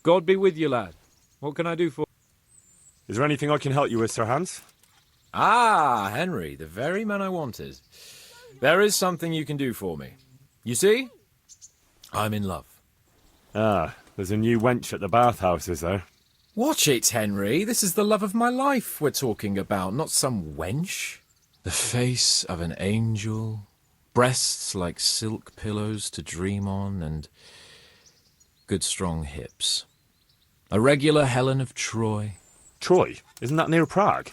God be with you, lad. What can I do for... Is there anything I can help you with, Sir Hans? Ah, Henry, the very man I wanted. There is something you can do for me. You see? I'm in love. Ah, there's a new wench at the bathhouse, is there? Watch it, Henry. This is the love of my life we're talking about, not some wench. The face of an angel, breasts like silk pillows to dream on, and good strong hips. A regular Helen of Troy. Troy? Isn't that near Prague?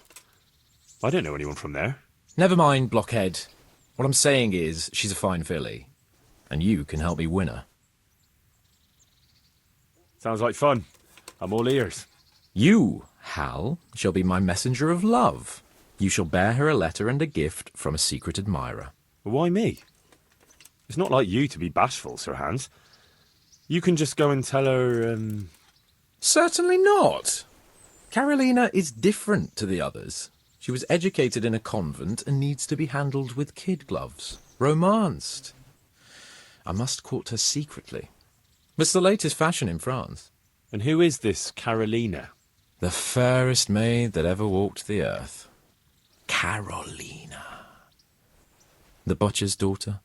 I don't know anyone from there. Never mind, blockhead. What I'm saying is, she's a fine filly, and you can help me win her. Sounds like fun. I'm all ears. You, Hal, shall be my messenger of love. You shall bear her a letter and a gift from a secret admirer. Why me? It's not like you to be bashful, Sir Hans. You can just go and tell her, Certainly not. Carolina is different to the others. She was educated in a convent and needs to be handled with kid gloves. Romanced. I must court her secretly. It's the latest fashion in France. And who is this Carolina? The fairest maid that ever walked the earth. Carolina. The butcher's daughter.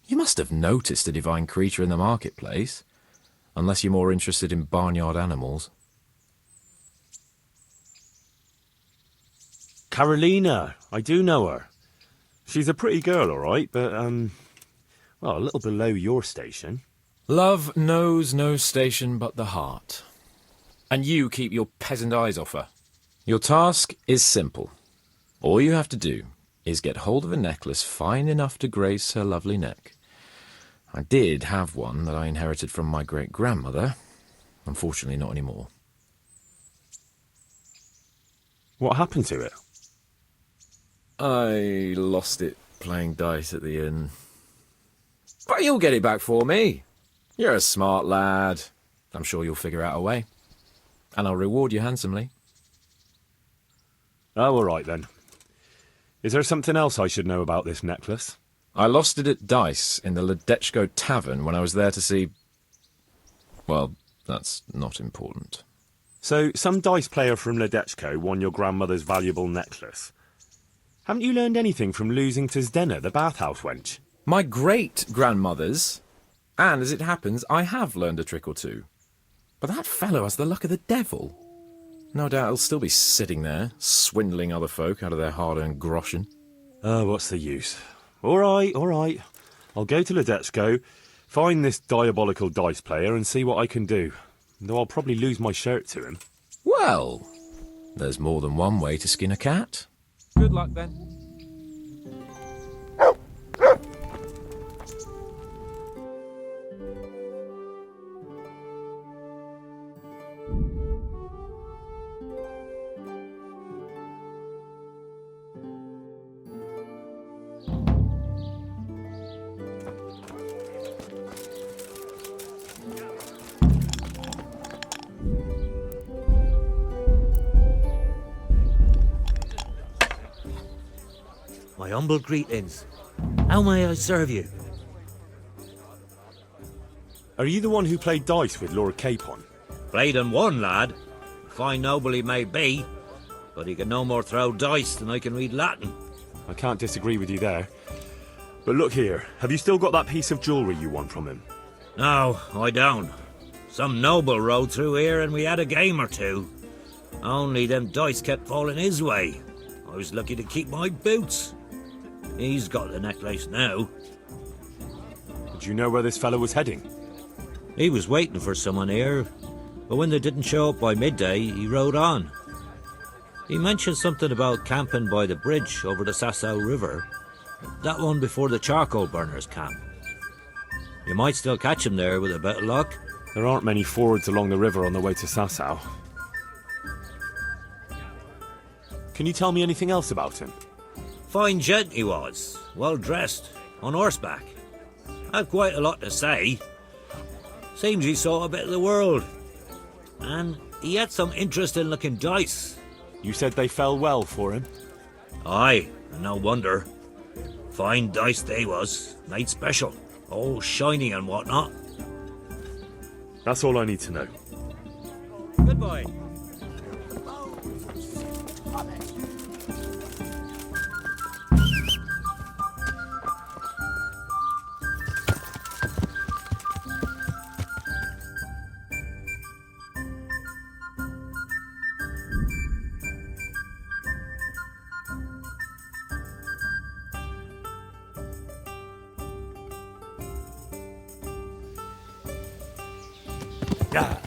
You must have noticed a divine creature in the marketplace, unless you're more interested in barnyard animals. Carolina, I do know her. She's a pretty girl, all right, but, well, a little below your station. Love knows no station but the heart. And you keep your peasant eyes off her. Your task is simple. All you have to do is get hold of a necklace fine enough to grace her lovely neck. I did have one that I inherited from my great-grandmother. Unfortunately, not anymore. What happened to it? I lost it playing dice at the inn. But you'll get it back for me. You're a smart lad. I'm sure you'll figure out a way. And I'll reward you handsomely. Oh, all right then. Is there something else I should know about this necklace? I lost it at dice in the Ledechko tavern when I was there to see... Well, that's not important. So, some dice player from Ledechko won your grandmother's valuable necklace. Haven't you learned anything from losing to Zdena, the bathhouse wench? My great-grandmother's. And, as it happens, I have learned a trick or two. But that fellow has the luck of the devil. No doubt he'll still be sitting there, swindling other folk out of their hard-earned groschen. Oh, what's the use? All right. I'll go to Ledechko, find this diabolical dice player and see what I can do. Though I'll probably lose my shirt to him. Well, there's more than one way to skin a cat. Good luck, then. My humble greetings. How may I serve you? Are you the one who played dice with Lord Capon? Played and won, lad. A fine noble he may be, but he can no more throw dice than I can read Latin. I can't disagree with you there. But look here, have you still got that piece of jewellery you won from him? No, I don't. Some noble rode through here and we had a game or two. Only them dice kept falling his way. I was lucky to keep my boots. He's got the necklace now. Did you know where this fellow was heading? He was waiting for someone here, but when they didn't show up by midday, he rode on. He mentioned something about camping by the bridge over the Sasau River. That one before the charcoal burners camp. You might still catch him there with a bit of luck. There aren't many fords along the river on the way to Sasau. Can you tell me anything else about him? Fine gent he was, well dressed, on horseback. Had quite a lot to say. Seems he saw a bit of the world. And he had some interesting looking dice. You said they fell well for him? Aye, and no wonder. Fine dice they was, made special, all shiny and whatnot. That's all I need to know. Good boy. Yeah.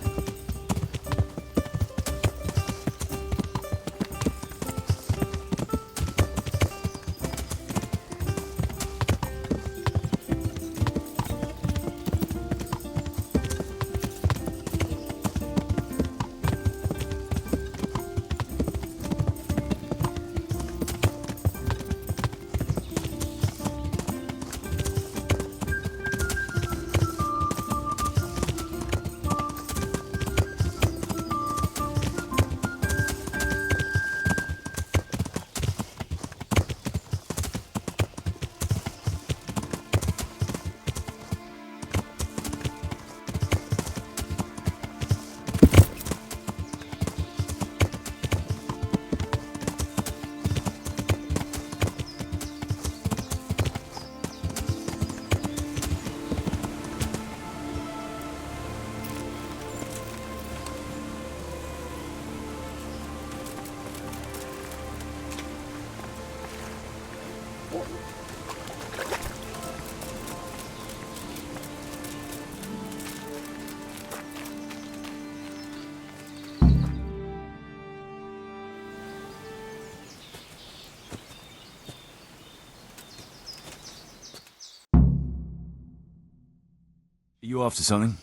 Are you after something?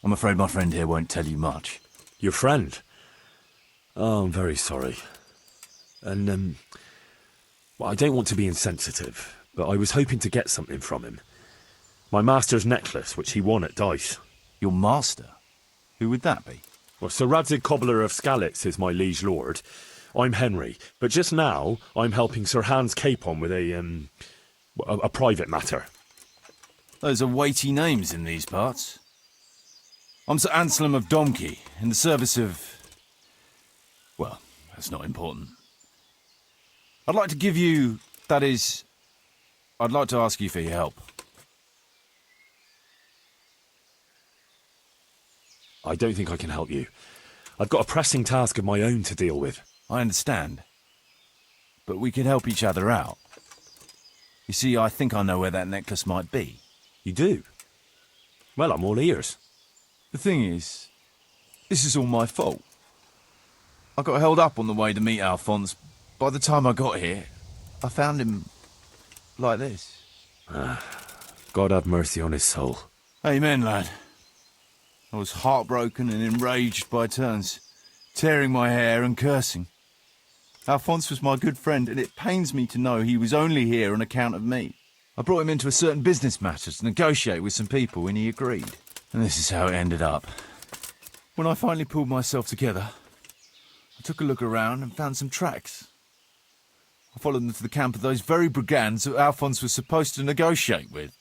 I'm afraid my friend here won't tell you much. Your friend? Oh, I'm very sorry. And, well, I don't want to be insensitive, but I was hoping to get something from him. My master's necklace, which he won at dice. Your master? Who would that be? Well, Sir Radzig Cobbler of Skalitz is my liege lord. I'm Henry, but just now I'm helping Sir Hans Capon with a private matter. Those are weighty names in these parts. I'm Sir Anselm of Domkey, in the service of... well, that's not important. I'd like to give you... that is... I'd like to ask you for your help. I don't think I can help you. I've got a pressing task of my own to deal with. I understand. But we could help each other out. You see, I think I know where that necklace might be. You do? Well, I'm all ears. The thing is, this is all my fault. I got held up on the way to meet Alphonse. By the time I got here, I found him like this. God have mercy on his soul. Amen, lad. I was heartbroken and enraged by turns, tearing my hair and cursing. Alphonse was my good friend, and it pains me to know he was only here on account of me. I brought him into a certain business matter to negotiate with some people, and he agreed. And this is how it ended up. When I finally pulled myself together, I took a look around and found some tracks. I followed them to the camp of those very brigands that Alphonse was supposed to negotiate with.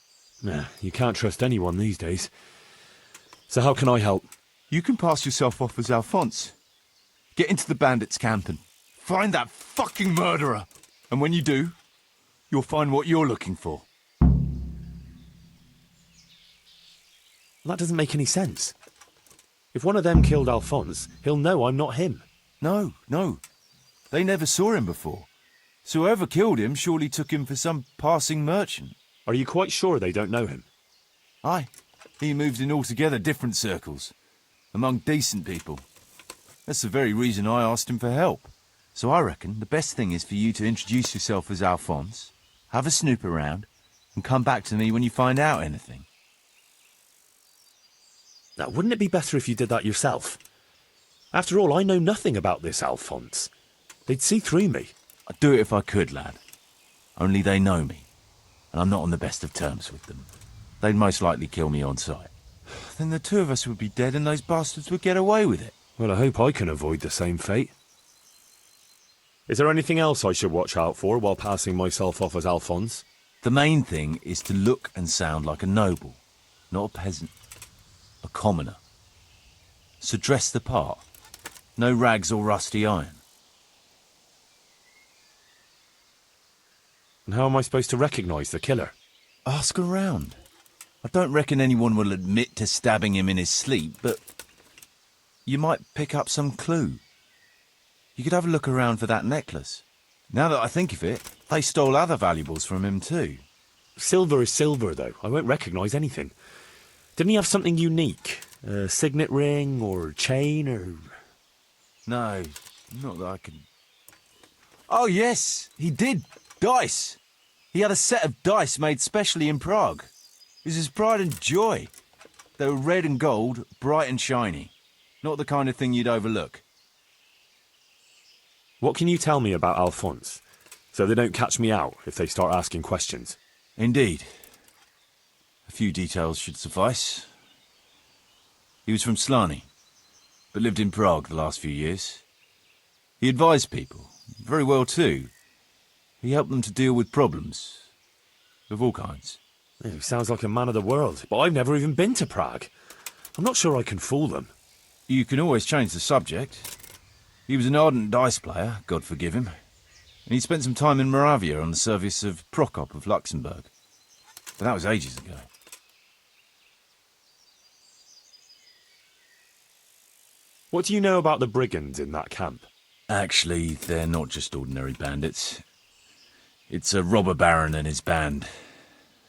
Nah, you can't trust anyone these days. So how can I help? You can pass yourself off as Alphonse. Get into the bandits' camp and find that fucking murderer. And when you do, you'll find what you're looking for. That doesn't make any sense. If one of them killed Alphonse, he'll know I'm not him. No. They never saw him before. So whoever killed him surely took him for some passing merchant. Are you quite sure they don't know him? Aye. He moved in altogether different circles, among decent people. That's the very reason I asked him for help. So I reckon the best thing is for you to introduce yourself as Alphonse, have a snoop around, and come back to me when you find out anything. Now, wouldn't it be better if you did that yourself? After all, I know nothing about this Alphonse. They'd see through me. I'd do it if I could, lad. Only they know me, and I'm not on the best of terms with them. They'd most likely kill me on sight. Then the two of us would be dead and those bastards would get away with it. Well, I hope I can avoid the same fate. Is there anything else I should watch out for while passing myself off as Alphonse? The main thing is to look and sound like a noble, not a peasant. A commoner. So dress the part. No rags or rusty iron. And how am I supposed to recognise the killer? Ask around. I don't reckon anyone will admit to stabbing him in his sleep, but you might pick up some clue. You could have a look around for that necklace. Now that I think of it, they stole other valuables from him too. Silver is silver, though. I won't recognise anything. Didn't he have something unique? A signet ring or chain or... No, not that I can... Oh yes, he did. Dice. He had a set of dice made specially in Prague. It was his pride and joy. They were red and gold, bright and shiny. Not the kind of thing you'd overlook. What can you tell me about Alphonse, so they don't catch me out if they start asking questions? Indeed. A few details should suffice. He was from Slani, but lived in Prague the last few years. He advised people, very well too. He helped them to deal with problems, of all kinds. He sounds like a man of the world, but I've never even been to Prague. I'm not sure I can fool them. You can always change the subject. He was an ardent dice player, God forgive him, and he spent some time in Moravia on the service of Prokop of Luxembourg. But that was ages ago. What do you know about the brigands in that camp? Actually, they're not just ordinary bandits. It's a robber baron and his band.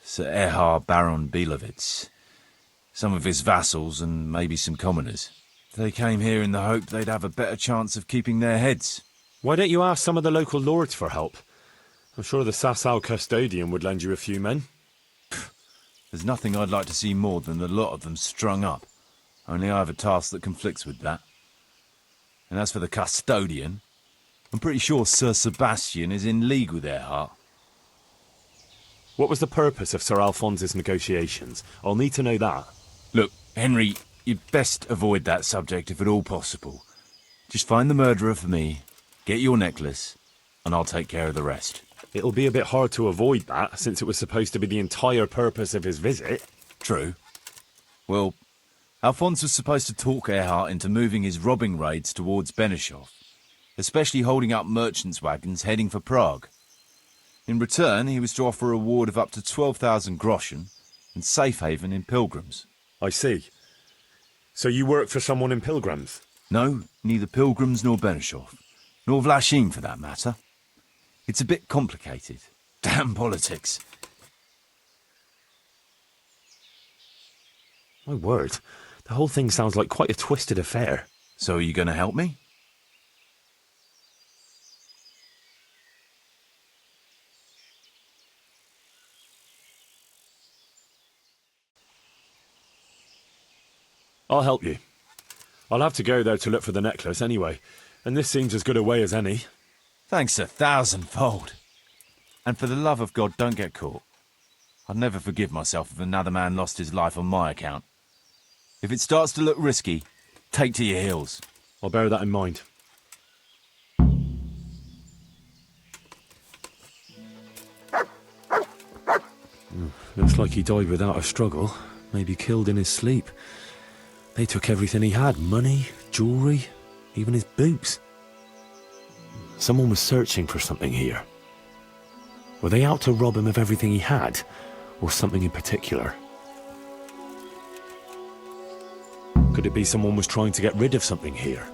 Sir Erhard Baron Bielowitz. Some of his vassals and maybe some commoners. They came here in the hope they'd have a better chance of keeping their heads. Why don't you ask some of the local lords for help? I'm sure the Sasau custodian would lend you a few men. There's nothing I'd like to see more than the lot of them strung up. Only I have a task that conflicts with that. And as for the custodian, I'm pretty sure Sir Sebastian is in league with Erhard. What was the purpose of Sir Alphonse's negotiations? I'll need to know that. Look, Henry, you'd best avoid that subject if at all possible. Just find the murderer for me, get your necklace, and I'll take care of the rest. It'll be a bit hard to avoid that, since it was supposed to be the entire purpose of his visit. True. Well, Alphonse was supposed to talk Erhard into moving his robbing raids towards Benešov, especially holding up merchants' wagons heading for Prague. In return, he was to offer a reward of up to 12,000 groschen and safe haven in Pilgrims. I see. So you work for someone in Pilgrims? No, neither Pilgrims nor Benešov, nor Vlachim for that matter. It's a bit complicated. Damn politics. My word, the whole thing sounds like quite a twisted affair. So are you going to help me? I'll help you. I'll have to go there to look for the necklace anyway, and this seems as good a way as any. Thanks 1,000-fold. And for the love of God, don't get caught. I'd never forgive myself if another man lost his life on my account. If it starts to look risky, take to your heels. I'll bear that in mind. Looks like he died without a struggle. Maybe killed in his sleep. They took everything he had. Money, jewellery, even his boots. Someone was searching for something here. Were they out to rob him of everything he had? Or something in particular? Could it be someone was trying to get rid of something here?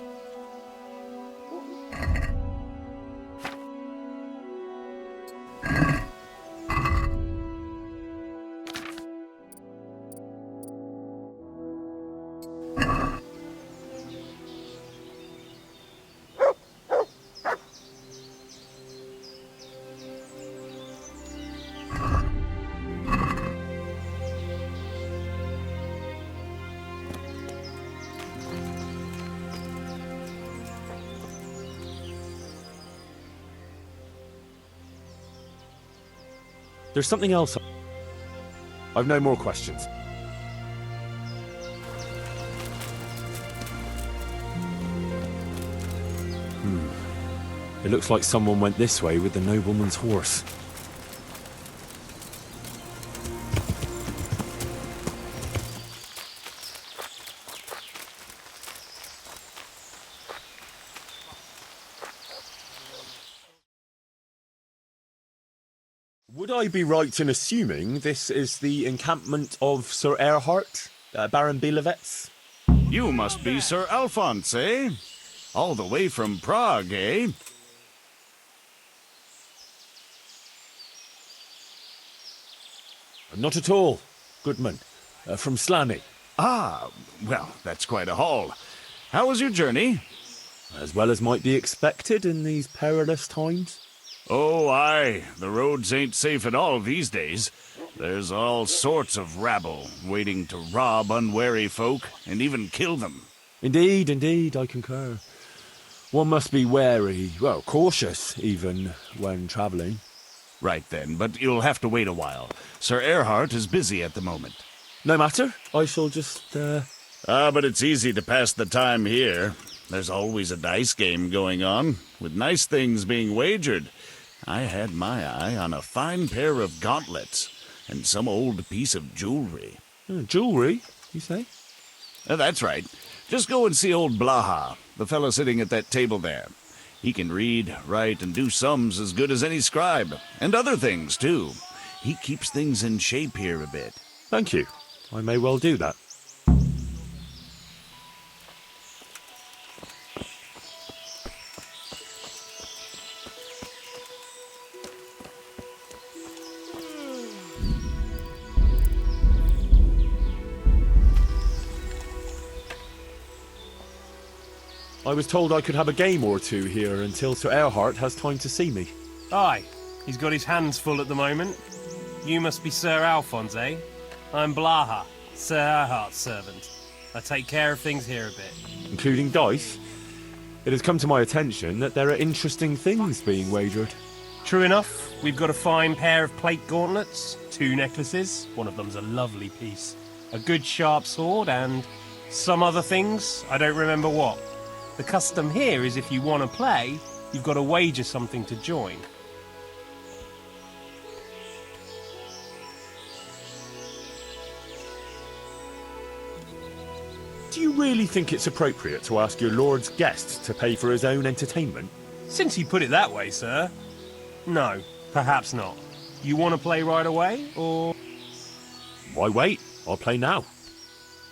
There's something else. I've no more questions. It looks like someone went this way with the nobleman's horse. Would I be right in assuming this is the encampment of Sir Erhard, Baron Bielewitz? You must be Sir Alphonse, eh? All the way from Prague, eh? Not at all, Goodman. From Slaney. Ah, well, that's quite a haul. How was your journey? As well as might be expected in these perilous times. Oh, aye. The roads ain't safe at all these days. There's all sorts of rabble waiting to rob unwary folk and even kill them. Indeed, I concur. One must be wary, well, cautious even, when travelling. Right then, but you'll have to wait a while. Sir Erhard is busy at the moment. No matter, I shall just, But it's easy to pass the time here. There's always a dice game going on, with nice things being wagered. I had my eye on a fine pair of gauntlets, and some old piece of jewelry. Jewellery, you say? That's right. Just go and see old Blaha, the fellow sitting at that table there. He can read, write, and do sums as good as any scribe, and other things, too. He keeps things in shape here a bit. Thank you. I may well do that. I was told I could have a game or two here until Sir Erhard has time to see me. Aye, he's got his hands full at the moment. You must be Sir Alphonse, eh? I'm Blaha, Sir Erhard's servant. I take care of things here a bit. Including dice? It has come to my attention that there are interesting things being wagered. True enough, we've got a fine pair of plate gauntlets, 2 necklaces, one of them's a lovely piece, a good sharp sword, and some other things, I don't remember what. The custom here is if you want to play, you've got to wager something to join. Do you really think it's appropriate to ask your lord's guest to pay for his own entertainment? Since you put it that way, sir. No, perhaps not. You want to play right away, or...? Why wait? I'll play now.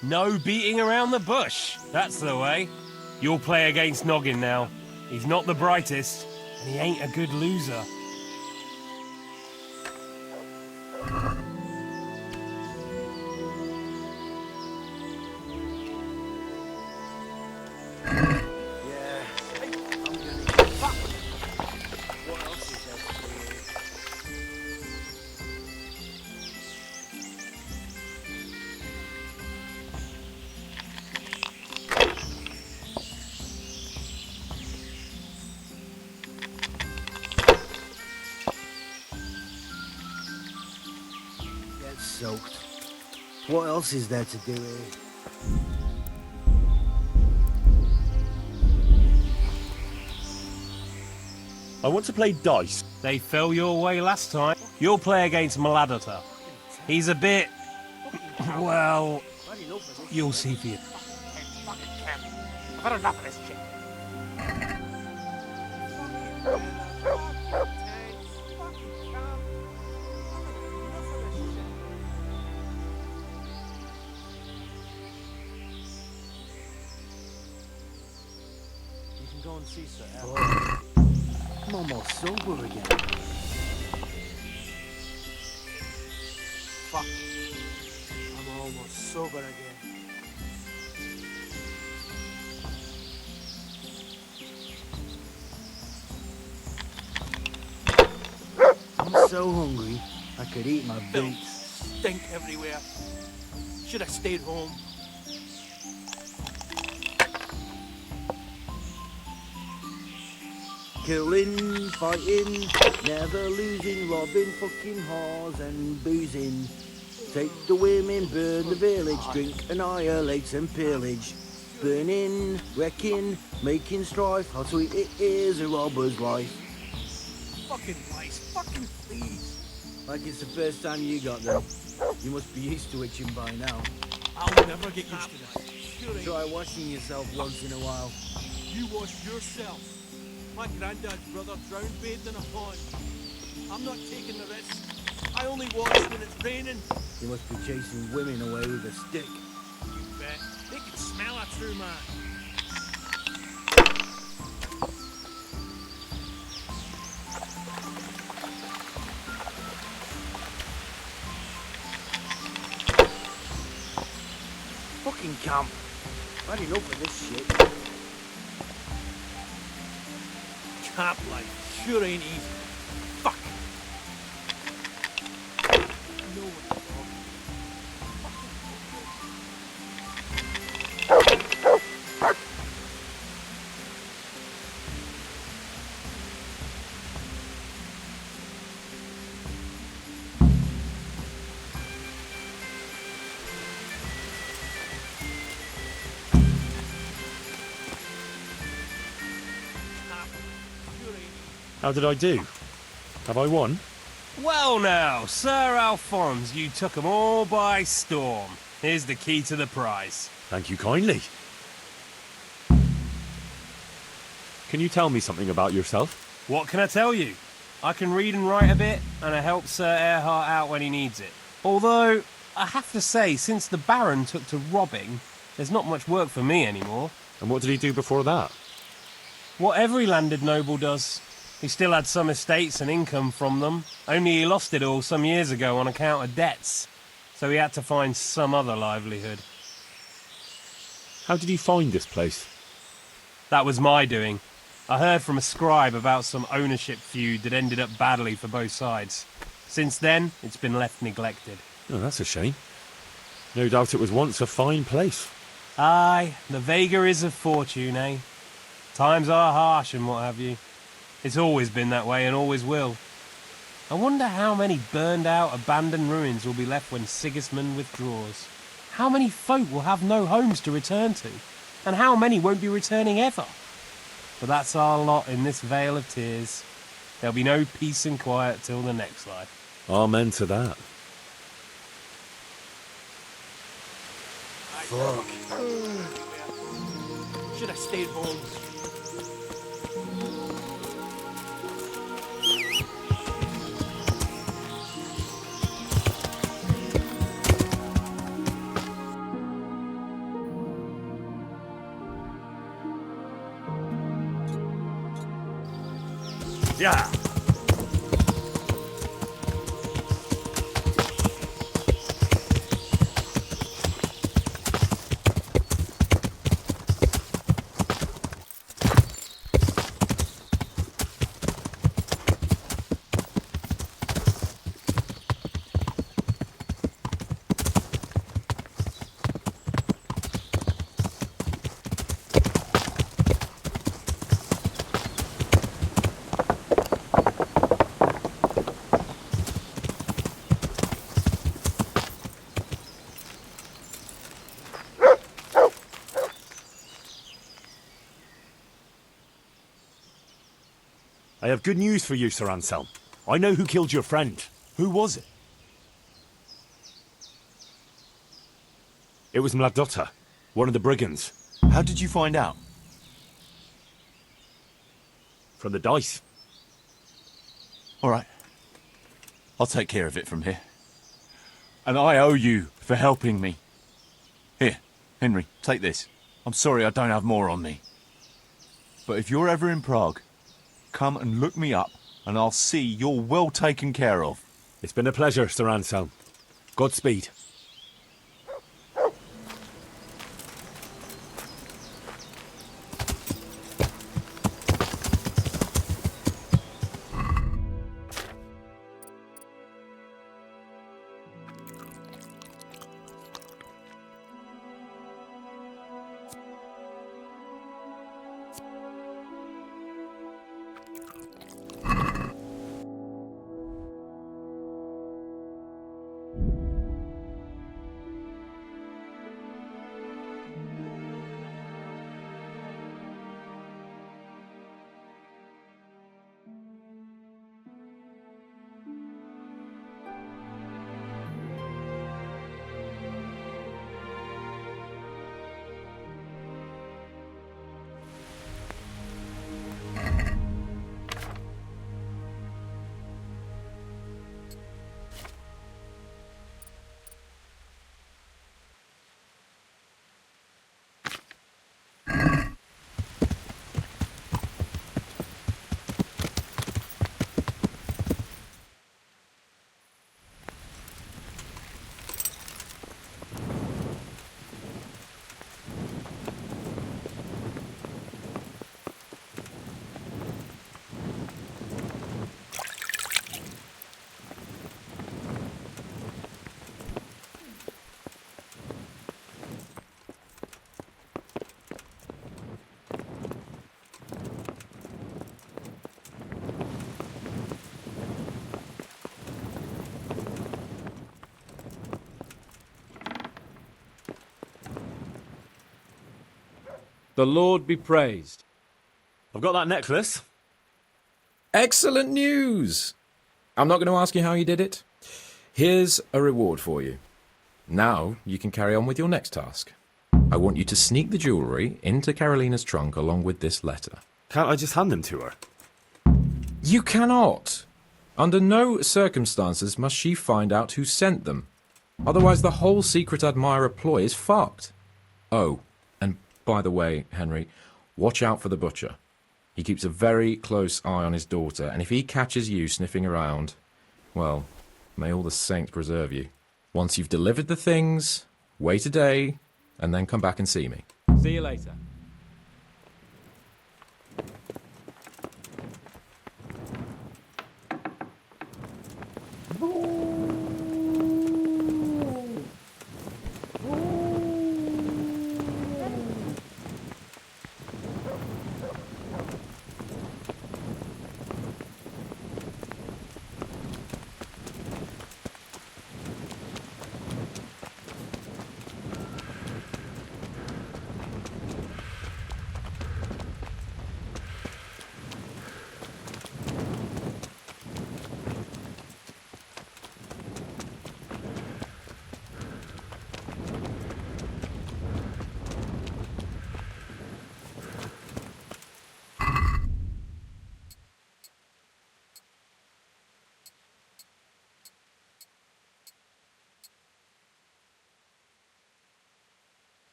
No beating around the bush. That's the way. You'll play against Noggin now. He's not the brightest, and he ain't a good loser. Soaked. What else is there to do here? I want to play dice. They fell your way last time. You'll play against Maladota. He's a bit... well... you'll see for you. I've had enough of this shit. Go and see Sir I'm almost sober again. Fuck. I'm almost sober again. I'm so hungry, I could eat my Filth, boots. stink everywhere. Should have stayed home. Killing, fighting, never losing, robbing, fucking whores and boozing. Take the women, burn the village, drink, annihilate and pillage. Burning, wrecking, making strife, how sweet it is, a robber's life. Fucking lice, fucking fleas. Like it's the first time you got them. You must be used to itching by now. I'll never get used to that. Sure ain't. Try washing yourself once in a while. You wash yourself. My granddad's brother drowned bathed in a pond. I'm not taking the risk. I only watch when it's raining. You must be chasing women away with a stick. You bet. They can smell a true man. Fucking camp. I've had enough of this shit. Camp life sure ain't easy. Fuck. No one. How did I do? Have I won? Well now, Sir Alphonse, you took 'em all by storm. Here's the key to the prize. Thank you kindly. Can you tell me something about yourself? What can I tell you? I can read and write a bit, and I help Sir Erhart out when he needs it. Although, I have to say, since the Baron took to robbing, there's not much work for me anymore. And what did he do before that? What every landed noble does. He still had some estates and income from them, only he lost it all some years ago on account of debts. So he had to find some other livelihood. How did you find this place? That was my doing. I heard from a scribe about some ownership feud that ended up badly for both sides. Since then, it's been left neglected. Oh, that's a shame. No doubt it was once a fine place. Aye, the vagaries of fortune, eh? Times are harsh and what have you. It's always been that way and always will. I wonder how many burned out, abandoned ruins will be left when Sigismund withdraws. How many folk will have no homes to return to? And how many won't be returning ever? But that's our lot in this vale of tears. There'll be no peace and quiet till the next life. Amen to that. Fuck. Should have stayed home. Yeah. I have good news for you, Sir Anselm. I know who killed your friend. Who was it? It was Mladotta, one of the brigands. How did you find out? From the dice. All right. I'll take care of it from here. And I owe you for helping me. Here, Henry, take this. I'm sorry I don't have more on me. But if you're ever in Prague, come and look me up, and I'll see you're well taken care of. It's been a pleasure, Sir Anselm. Godspeed. The Lord be praised. I've got that necklace. Excellent news! I'm not going to ask you how you did it. Here's a reward for you. Now you can carry on with your next task. I want you to sneak the jewellery into Carolina's trunk along with this letter. Can't I just hand them to her? You cannot! Under no circumstances must she find out who sent them. Otherwise the whole secret admirer ploy is fucked. Oh, and by the way, Henry, watch out for the butcher. He keeps a very close eye on his daughter, and if he catches you sniffing around, well, may all the saints preserve you. Once you've delivered the things, wait a day, and then come back and see me. See you later.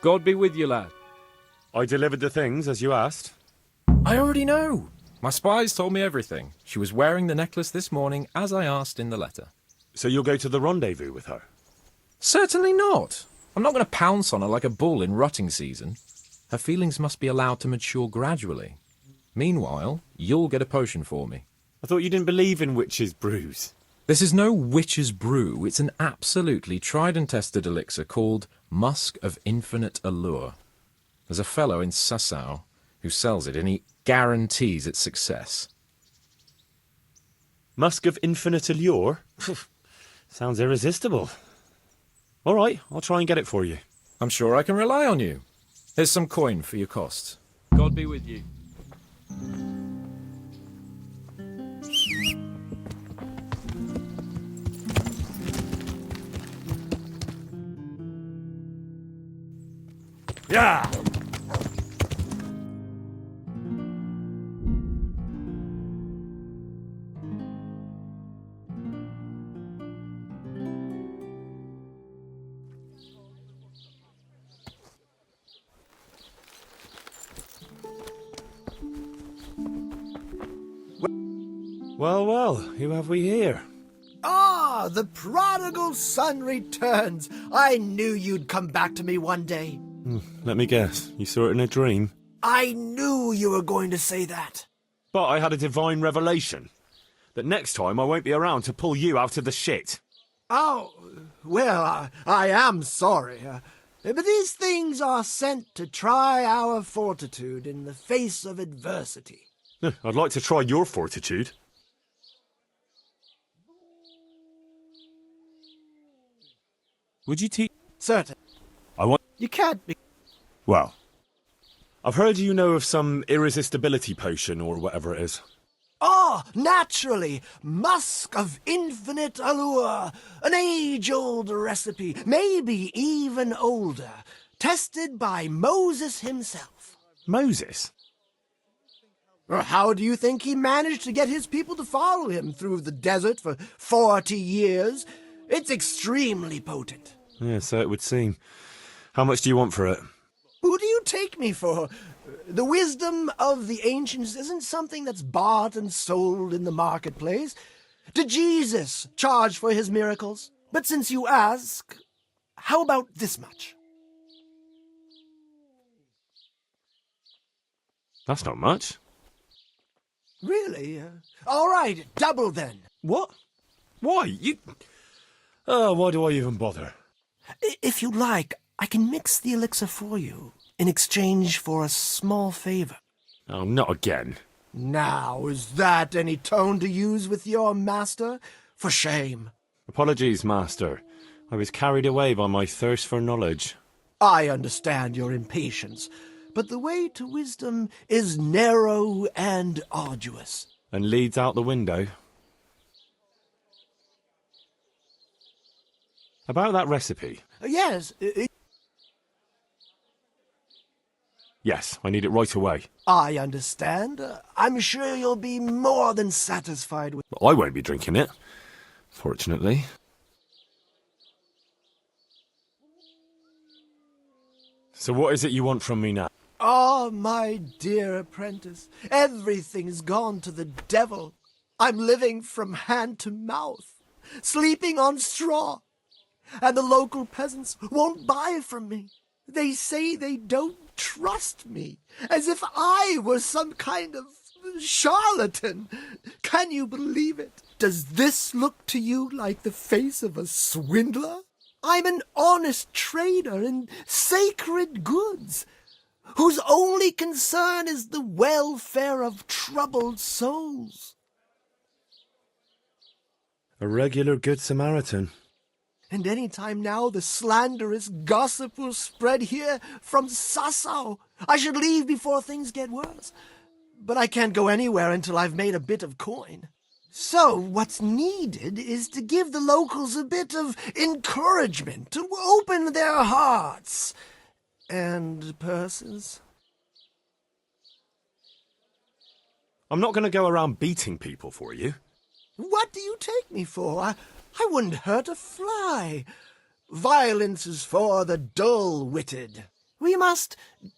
God be with you, lad. I delivered the things as you asked. I already know. My spies told me everything. She was wearing the necklace this morning, as I asked in the letter. So you'll go to the rendezvous with her? Certainly not. I'm not going to pounce on her like a bull in rutting season. Her feelings must be allowed to mature gradually. Meanwhile, you'll get a potion for me. I thought you didn't believe in witches' brews. This is no witch's brew. It's an absolutely tried and tested elixir called Musk of Infinite Allure. There's a fellow in Sasau who sells it, and he guarantees its success. Musk of Infinite Allure? Sounds irresistible. All right, I'll try and get it for you. I'm sure I can rely on you. Here's some coin for your costs. God be with you. Yeah! Well, who have we here? Ah, the prodigal son returns. I knew you'd come back to me one day. Let me guess, you saw it in a dream? I knew you were going to say that. But I had a divine revelation. That next time I won't be around to pull you out of the shit. Oh, well, I am sorry. But these things are sent to try our fortitude in the face of adversity. I'd like to try your fortitude. Would you teach... Certain. I want... You can't be... Well, I've heard you know of some irresistibility potion or whatever it is. Ah, naturally! Musk of Infinite Allure! An age-old recipe, maybe even older. Tested by Moses himself. Moses? How do you think he managed to get his people to follow him through the desert for 40 years? It's extremely potent. Yeah, so it would seem. How much do you want for it? Who do you take me for? The wisdom of the ancients isn't something that's bought and sold in the marketplace. Did Jesus charge for his miracles? But since you ask, how about this much? That's not much. Really? All right, double then. What? Why? You... Oh, why do I even bother? If you like, I can mix the elixir for you in exchange for a small favor. Oh, not again. Now, is that any tone to use with your master? For shame. Apologies, Master. I was carried away by my thirst for knowledge. I understand your impatience, but the way to wisdom is narrow and arduous. And leads out the window. About that recipe. Yes, Yes, I need it right away. I understand. I'm sure you'll be more than satisfied with... But I won't be drinking it, fortunately. So what is it you want from me now? Ah, my dear apprentice, everything's gone to the devil. I'm living from hand to mouth, sleeping on straw, and the local peasants won't buy from me. They say they don't trust me, as if I was some kind of charlatan. Can you believe it? Does this look to you like the face of a swindler? I'm an honest trader in sacred goods, whose only concern is the welfare of troubled souls. A regular Good Samaritan. And any time now the slanderous gossip will spread here from Sasau. I should leave before things get worse. But I can't go anywhere until I've made a bit of coin. So what's needed is to give the locals a bit of encouragement, to open their hearts and purses. I'm not going to go around beating people for you. What do you take me for? I wouldn't hurt a fly. Violence is for the dull-witted. We must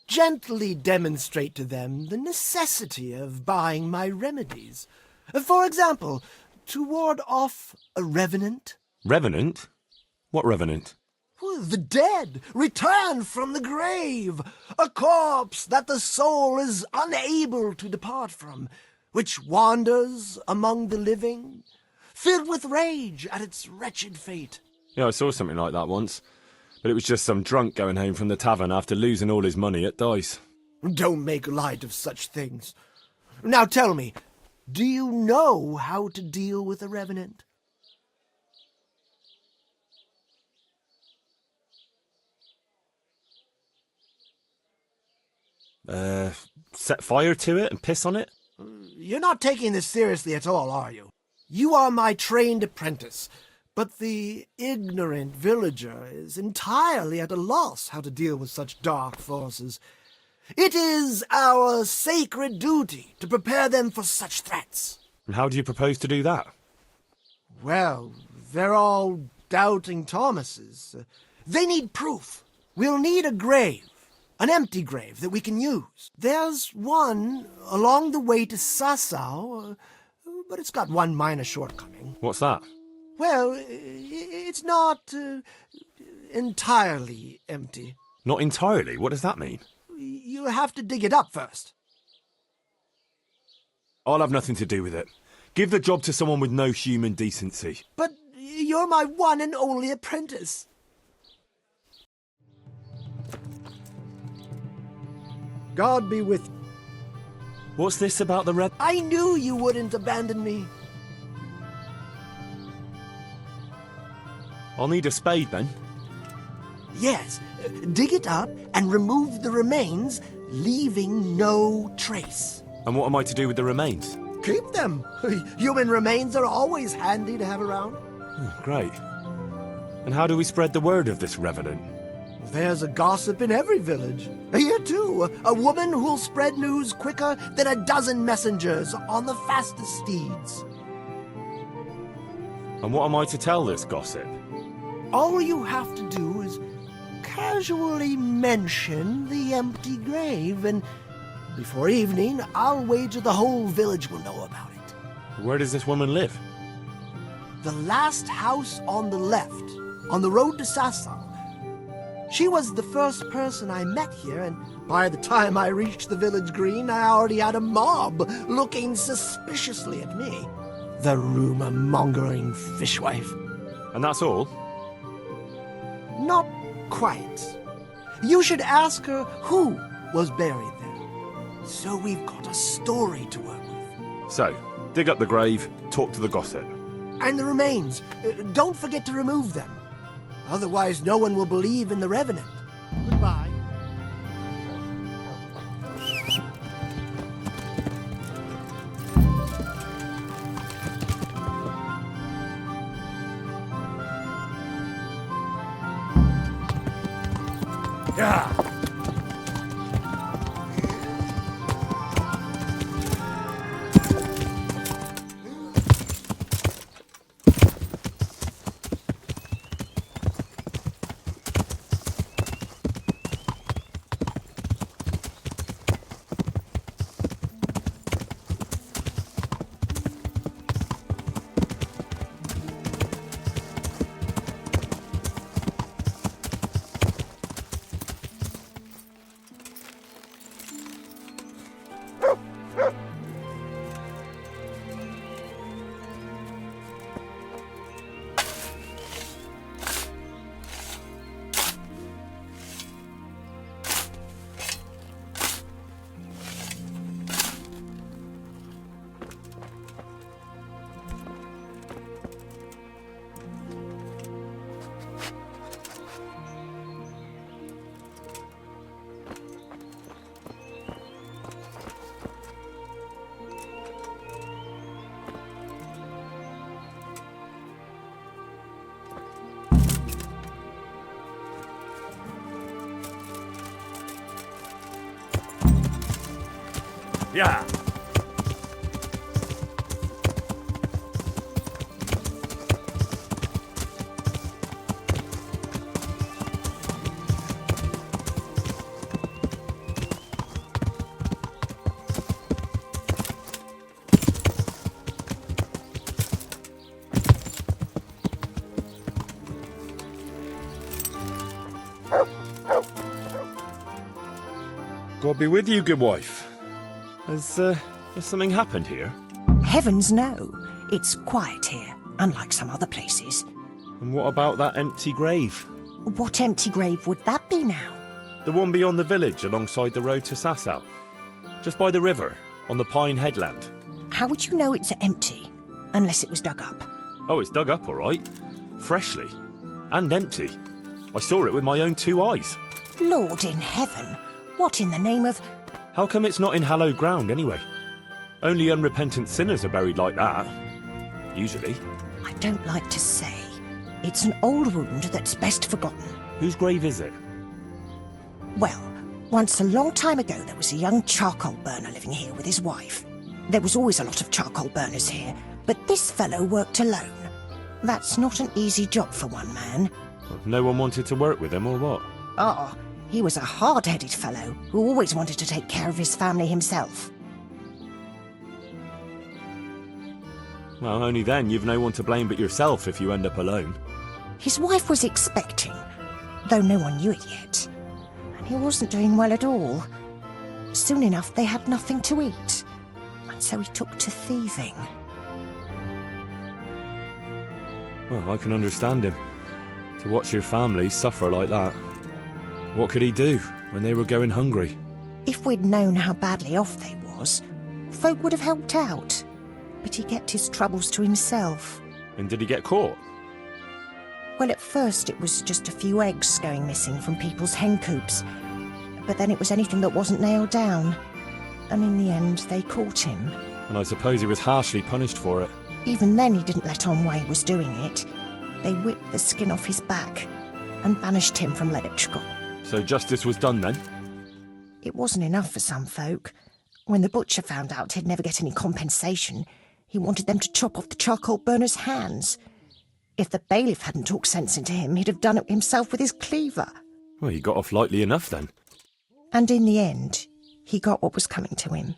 gently demonstrate to them the necessity of buying my remedies. For example, to ward off a revenant. Revenant? What revenant? The dead, returned from the grave, a corpse that the soul is unable to depart from, which wanders among the living, filled with rage at its wretched fate. Yeah, I saw something like that once. But it was just some drunk going home from the tavern after losing all his money at dice. Don't make light of such things. Now tell me, do you know how to deal with a revenant? Set fire to it and piss on it? You're not taking this seriously at all, are you? You are my trained apprentice, but the ignorant villager is entirely at a loss how to deal with such dark forces. It is our sacred duty to prepare them for such threats. And how do you propose to do that? Well, they're all doubting Thomases. They need proof. We'll need a grave, an empty grave that we can use. There's one along the way to Sasau, but it's got one minor shortcoming. What's that? Well, it's not entirely empty. Not entirely? What does that mean? You have to dig it up first. I'll have nothing to do with it. Give the job to someone with no human decency. But you're my one and only apprentice. God be with you. What's this about the red? I knew you wouldn't abandon me. I'll need a spade then. Yes, dig it up and remove the remains, leaving no trace. And what am I to do with the remains? Keep them. Human remains are always handy to have around. Great. And how do we spread the word of this revenant? There's a gossip in every village. Here, too, a woman who'll spread news quicker than a dozen messengers on the fastest steeds. And what am I to tell this gossip? All you have to do is casually mention the empty grave, and before evening, I'll wager the whole village will know about it. Where does this woman live? The last house on the left, on the road to Sasau. She was the first person I met here, and by the time I reached the village green, I already had a mob looking suspiciously at me. The rumor-mongering fishwife. And that's all? Not quite. You should ask her who was buried there. So we've got a story to work with. So, dig up the grave, talk to the gossip. And the remains. Don't forget to remove them. Otherwise, no one will believe in the revenant. Goodbye. Yeah. Yeah. God be with you, good wife. Has something happened here? Heavens no. It's quiet here, unlike some other places. And what about that empty grave? What empty grave would that be now? The one beyond the village, alongside the road to Sasau. Just by the river, on the Pine Headland. How would you know it's empty? Unless it was dug up. Oh, it's dug up, all right. Freshly. And empty. I saw it with my own 2 eyes. Lord in heaven, what in the name of... How come it's not in hallowed ground, anyway? Only unrepentant sinners are buried like that. Usually. I don't like to say. It's an old wound that's best forgotten. Whose grave is it? Well, once a long time ago there was a young charcoal burner living here with his wife. There was always a lot of charcoal burners here, but this fellow worked alone. That's not an easy job for one man. No one wanted to work with him, or what? Ah, he was a hard-headed fellow who always wanted to take care of his family himself. Well, only then you've no one to blame but yourself if you end up alone. His wife was expecting, though no one knew it yet. And he wasn't doing well at all. Soon enough they had nothing to eat. And so he took to thieving. Well, I can understand him. To watch your family suffer like that. What could he do when they were going hungry? If we'd known how badly off they was, folk would have helped out. But he kept his troubles to himself. And did he get caught? Well, at first it was just a few eggs going missing from people's hen coops. But then it was anything that wasn't nailed down. And in the end, they caught him. And I suppose he was harshly punished for it. Even then he didn't let on why he was doing it. They whipped the skin off his back and banished him from Leditchko. So justice was done then? It wasn't enough for some folk. When the butcher found out he'd never get any compensation, he wanted them to chop off the charcoal burner's hands. If the bailiff hadn't talked sense into him, he'd have done it himself with his cleaver. Well, he got off lightly enough then. And in the end, he got what was coming to him,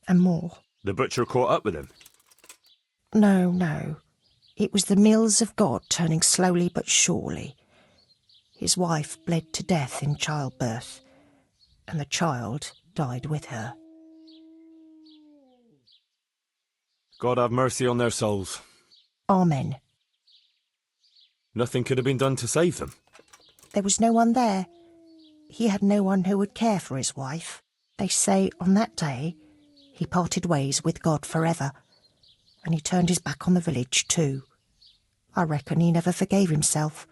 and more. The butcher caught up with him? No. It was the mills of God turning slowly but surely. His wife bled to death in childbirth, and the child died with her. God have mercy on their souls. Amen. Nothing could have been done to save them. There was no one there. He had no one who would care for his wife. They say on that day he parted ways with God forever, and he turned his back on the village too. I reckon he never forgave himself,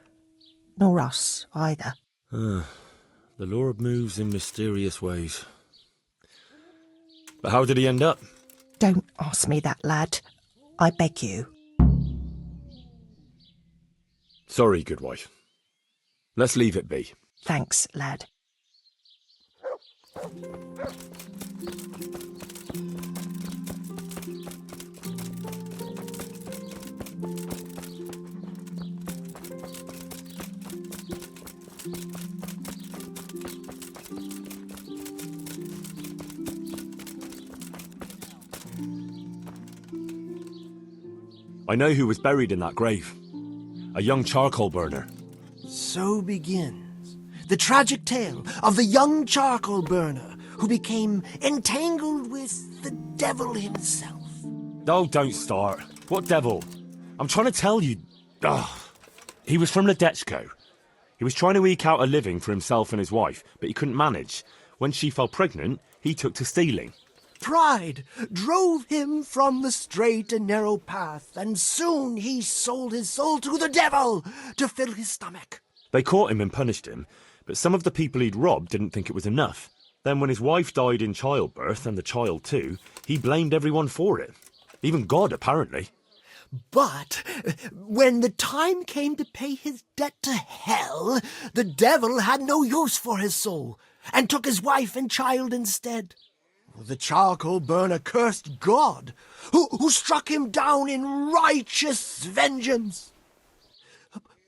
nor us either. The Lord moves in mysterious ways. But how did he end up? Don't ask me that, lad. I beg you. Sorry, good wife. Let's leave it be. Thanks, lad. I know who was buried in that grave. A young charcoal burner. So begins the tragic tale of the young charcoal burner who became entangled with the devil himself. Oh, don't start. What devil? I'm trying to tell you. He was from Ledetchko. He was trying to eke out a living for himself and his wife, but he couldn't manage. When she fell pregnant, he took to stealing. Pride drove him from the straight and narrow path, and soon he sold his soul to the devil to fill his stomach. They caught him and punished him, but some of the people he'd robbed didn't think it was enough. Then when his wife died in childbirth, and the child too, he blamed everyone for it. Even God, apparently. But when the time came to pay his debt to hell, the devil had no use for his soul, and took his wife and child instead. The charcoal burner cursed God, who struck him down in righteous vengeance.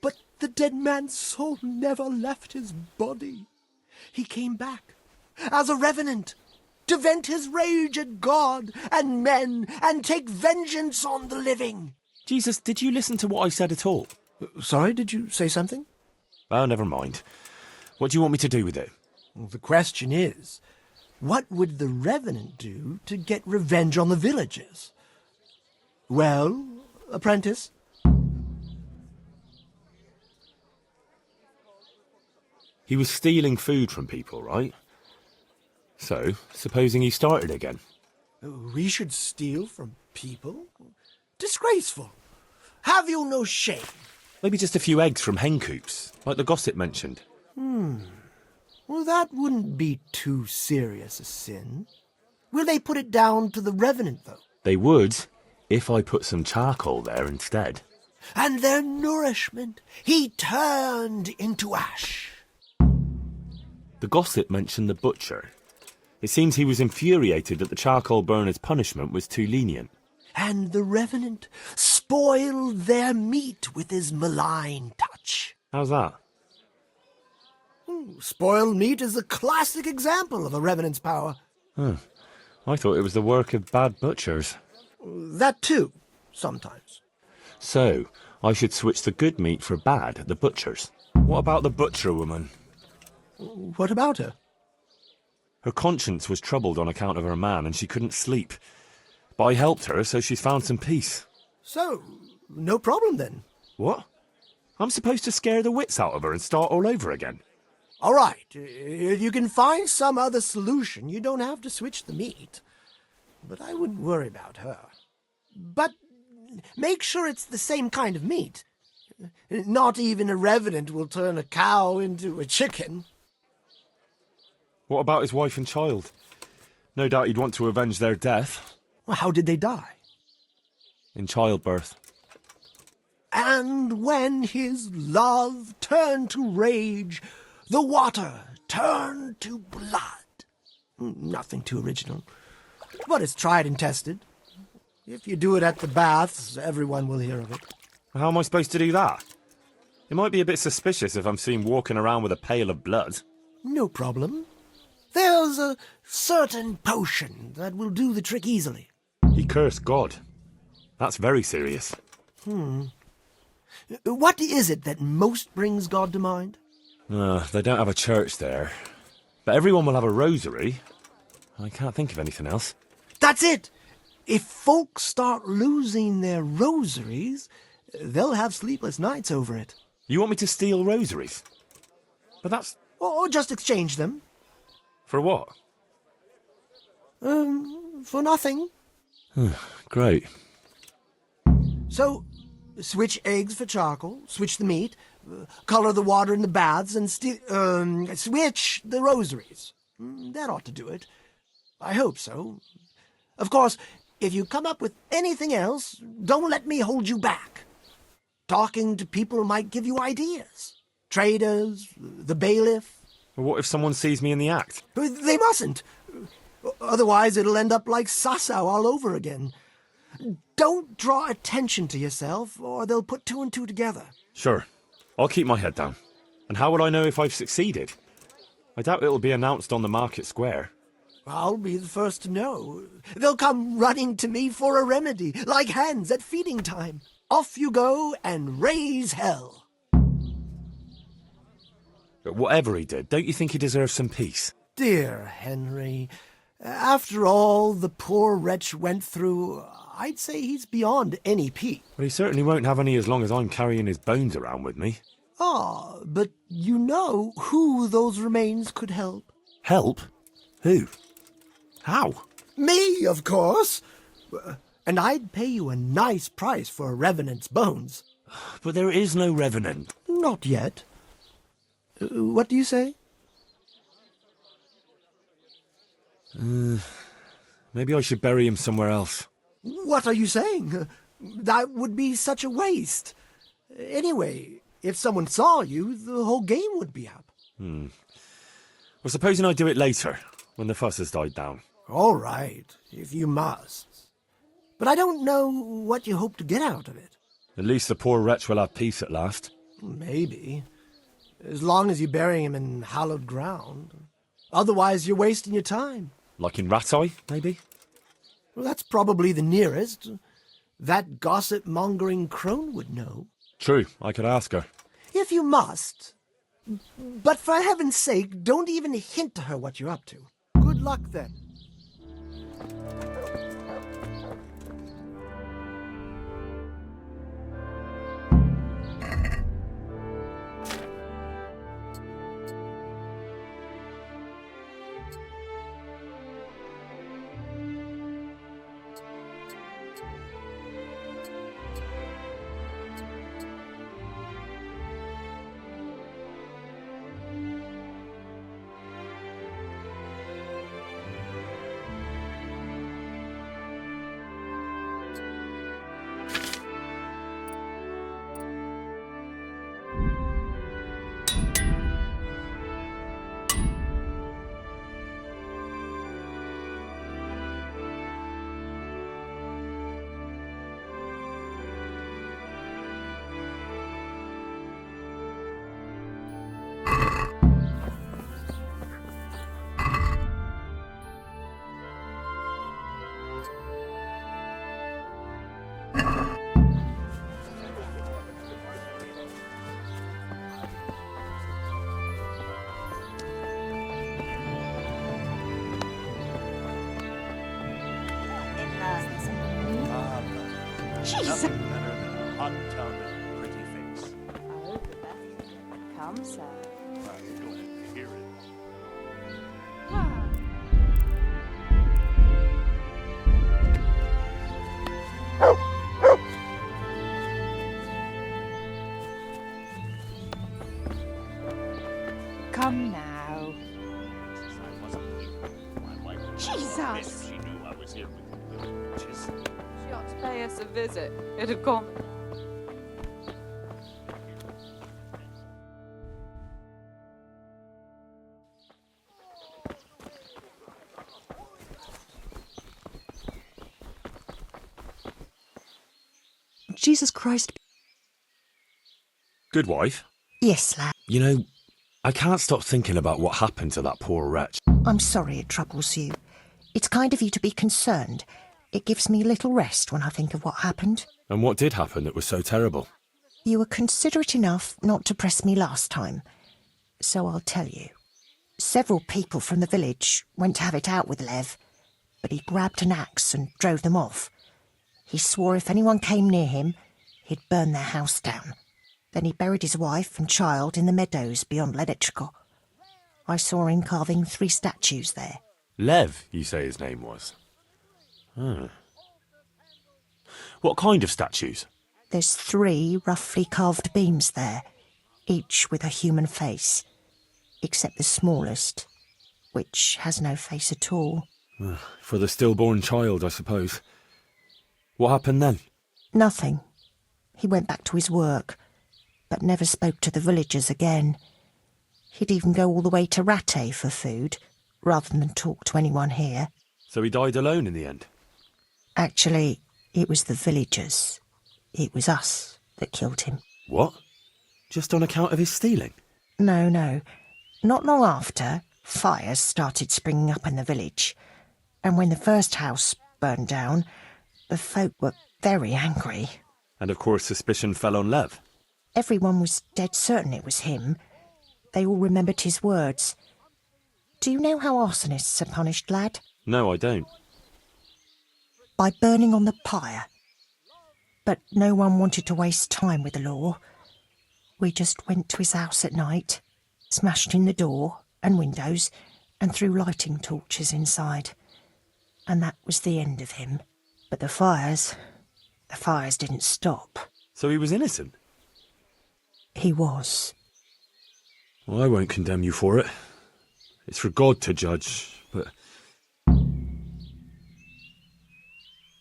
But the dead man's soul never left his body. He came back as a revenant to vent his rage at God and men and take vengeance on the living. Jesus, did you listen to what I said at all? Sorry, did you say something? Well, never mind. What do you want me to do with it? Well, the question is, what would the Revenant do to get revenge on the villagers? Well, apprentice? He was stealing food from people, right? So, supposing he started again. We should steal from people? Disgraceful. Have you no shame? Maybe just a few eggs from hen coops, like the gossip mentioned. Well, that wouldn't be too serious a sin. Will they put it down to the Revenant, though? They would, if I put some charcoal there instead. And their nourishment he turned into ash. The gossip mentioned the butcher. It seems he was infuriated that the charcoal burner's punishment was too lenient. And the Revenant spoiled their meat with his malign touch. How's that? Spoiled meat is a classic example of a Revenant's power. I thought it was the work of bad butchers. That too, sometimes. So, I should switch the good meat for bad at the butcher's. What about the butcher woman? What about her? Her conscience was troubled on account of her man and she couldn't sleep. But I helped her, so she's found some peace. So, no problem then. What? I'm supposed to scare the wits out of her and start all over again? All right, if you can find some other solution, you don't have to switch the meat. But I wouldn't worry about her. But make sure it's the same kind of meat. Not even a Revenant will turn a cow into a chicken. What about his wife and child? No doubt he'd want to avenge their death. Well, how did they die? In childbirth. And when his love turned to rage, the water turned to blood. Nothing too original. But it's tried and tested. If you do it at the baths, everyone will hear of it. How am I supposed to do that? It might be a bit suspicious if I'm seen walking around with a pail of blood. No problem. There's a certain potion that will do the trick easily. He cursed God. That's very serious. What is it that most brings God to mind? They don't have a church there. But everyone will have a rosary. I can't think of anything else. That's it! If folks start losing their rosaries, they'll have sleepless nights over it. You want me to steal rosaries? But that's... Or just exchange them. For what? For nothing. Great. So, switch eggs for charcoal, switch the meat, color the water in the baths, and switch the rosaries. That ought to do it. I hope so. Of course, if you come up with anything else, don't let me hold you back. Talking to people might give you ideas. Traders, the bailiff. What if someone sees me in the act? They mustn't. Otherwise, it'll end up like Sasau all over again. Don't draw attention to yourself, or they'll put two and two together. Sure. I'll keep my head down. And how will I know if I've succeeded? I doubt it'll be announced on the market square. I'll be the first to know. They'll come running to me for a remedy, like hens at feeding time. Off you go and raise hell. But whatever he did, don't you think he deserves some peace? Dear Henry, after all the poor wretch went through, I'd say he's beyond any peace. Well, he certainly won't have any as long as I'm carrying his bones around with me. Ah, but you know who those remains could help. Help? Who? How? Me, of course. And I'd pay you a nice price for a Revenant's bones. But there is no Revenant. Not yet. What do you say? Maybe I should bury him somewhere else. What are you saying? That would be such a waste. Anyway, if someone saw you, the whole game would be up. Well, supposing I do it later, when the fuss has died down. All right, if you must. But I don't know what you hope to get out of it. At least the poor wretch will have peace at last. Maybe. As long as you bury him in hallowed ground. Otherwise, you're wasting your time. Like in Rattay, maybe? Well, that's probably the nearest. That gossip-mongering crone would know. True, I could ask her. If you must, But for heaven's sake, don't even hint to her what you're up to. Good luck, then. Jesus! Hot tub and pretty face. Oh, the best. Come, sir. I'm going to hear it. Come now. I wasn't here. My wife would Jesus! know if she knew I was here with the witches. She ought to pay us a visit. It'd come. Jesus Christ. Good wife. Yes, lad. You know, I can't stop thinking about what happened to that poor wretch. I'm sorry it troubles you. It's kind of you to be concerned. It gives me little rest when I think of what happened. And what did happen that was so terrible? You were considerate enough not to press me last time, so I'll tell you. Several people from the village went to have it out with Lev, but he grabbed an axe and drove them off. He swore if anyone came near him, he'd burn their house down. Then he buried his wife and child in the meadows beyond Ledechko. I saw him carving 3 statues there. Lev, you say his name was? Hmm. What kind of statues? There's 3 roughly carved beams there, each with a human face, except the smallest, which has no face at all. For the stillborn child, I suppose. What happened then? Nothing. He went back to his work, but never spoke to the villagers again. He'd even go all the way to Ratte for food, rather than talk to anyone here. So he died alone in the end? Actually, it was the villagers. It was us that killed him. What? Just on account of his stealing? No. Not long after, fires started springing up in the village. And when the first house burned down, the folk were very angry. And of course suspicion fell on Lev. Everyone was dead certain it was him. They all remembered his words. Do you know how arsonists are punished, lad? No, I don't. By burning on the pyre. But no one wanted to waste time with the law. We just went to his house at night, smashed in the door and windows, and threw lighting torches inside. And that was the end of him. But the fires didn't stop. So he was innocent? He was. Well, I won't condemn you for it. It's for God to judge, but...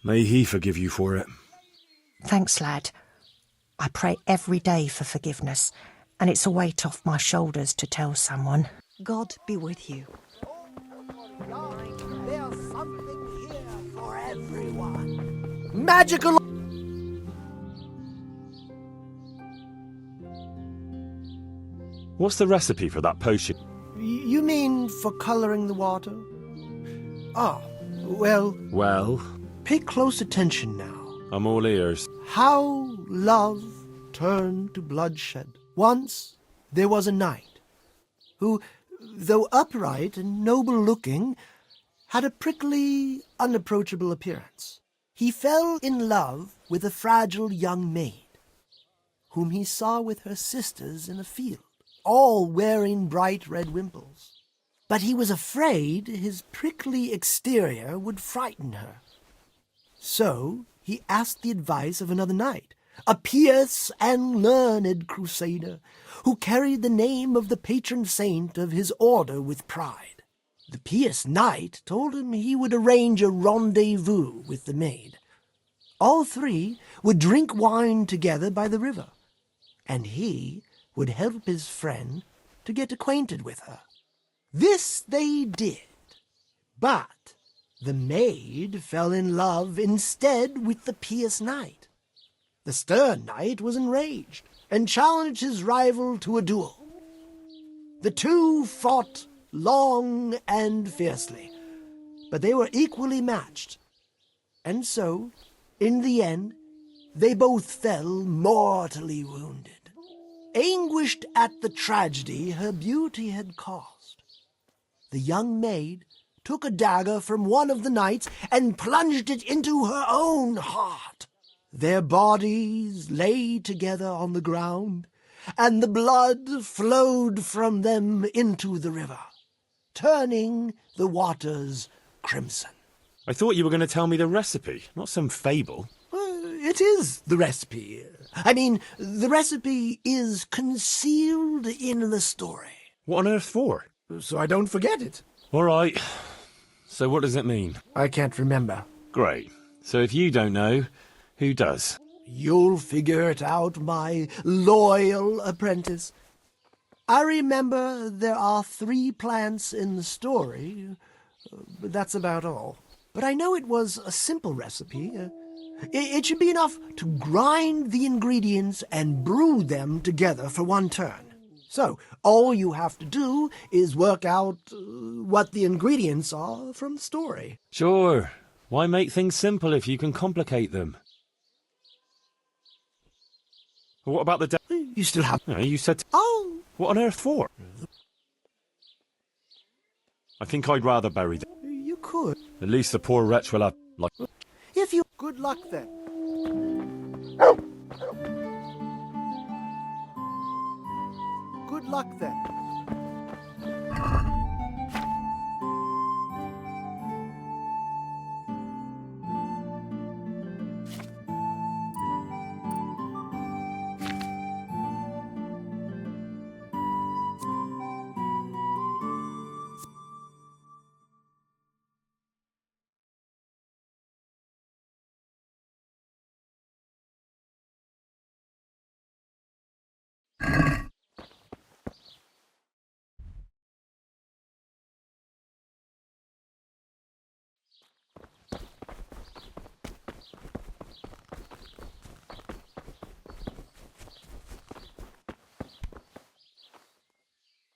may he forgive you for it. Thanks, lad. I pray every day for forgiveness, and it's a weight off my shoulders to tell someone. God be with you. There's something here for everyone. Magical... What's the recipe for that potion? You mean for colouring the water? Ah, well... Well, Pay close attention now. I'm all ears. How love turned to bloodshed. Once there was a knight who, though upright and noble-looking, had a prickly, unapproachable appearance. He fell in love with a fragile young maid, whom he saw with her sisters in a field, all wearing bright red wimples. But he was afraid his prickly exterior would frighten her. So he asked the advice of another knight, a pious and learned crusader, who carried the name of the patron saint of his order with pride. The pious knight told him he would arrange a rendezvous with the maid. All three would drink wine together by the river, and he would help his friend to get acquainted with her. This they did, but the maid fell in love instead with the pious knight. The stern knight was enraged and challenged his rival to a duel. The two fought long and fiercely, but they were equally matched, and so, in the end, they both fell mortally wounded. Anguished at the tragedy her beauty had caused, the young maid took a dagger from one of the knights and plunged it into her own heart. Their bodies lay together on the ground, and the blood flowed from them into the river, turning the waters crimson. I thought you were going to tell me the recipe, not some fable. It is the recipe. I mean, the recipe is concealed in the story. What on earth for? So I don't forget it. All right. So what does it mean? I can't remember. Great. So if you don't know, who does? You'll figure it out, my loyal apprentice. I remember there are 3 plants in the story, but that's about all. But I know it was a simple recipe. It should be enough to grind the ingredients and brew them together for one turn. So, all you have to do is work out what the ingredients are from the story. Sure. Why make things simple if you can complicate them? What about the You still have... You said... Oh! What on earth for? I think I'd rather bury them. You could. At least the poor wretch will have... like... If you... Good luck, then. Good luck, then.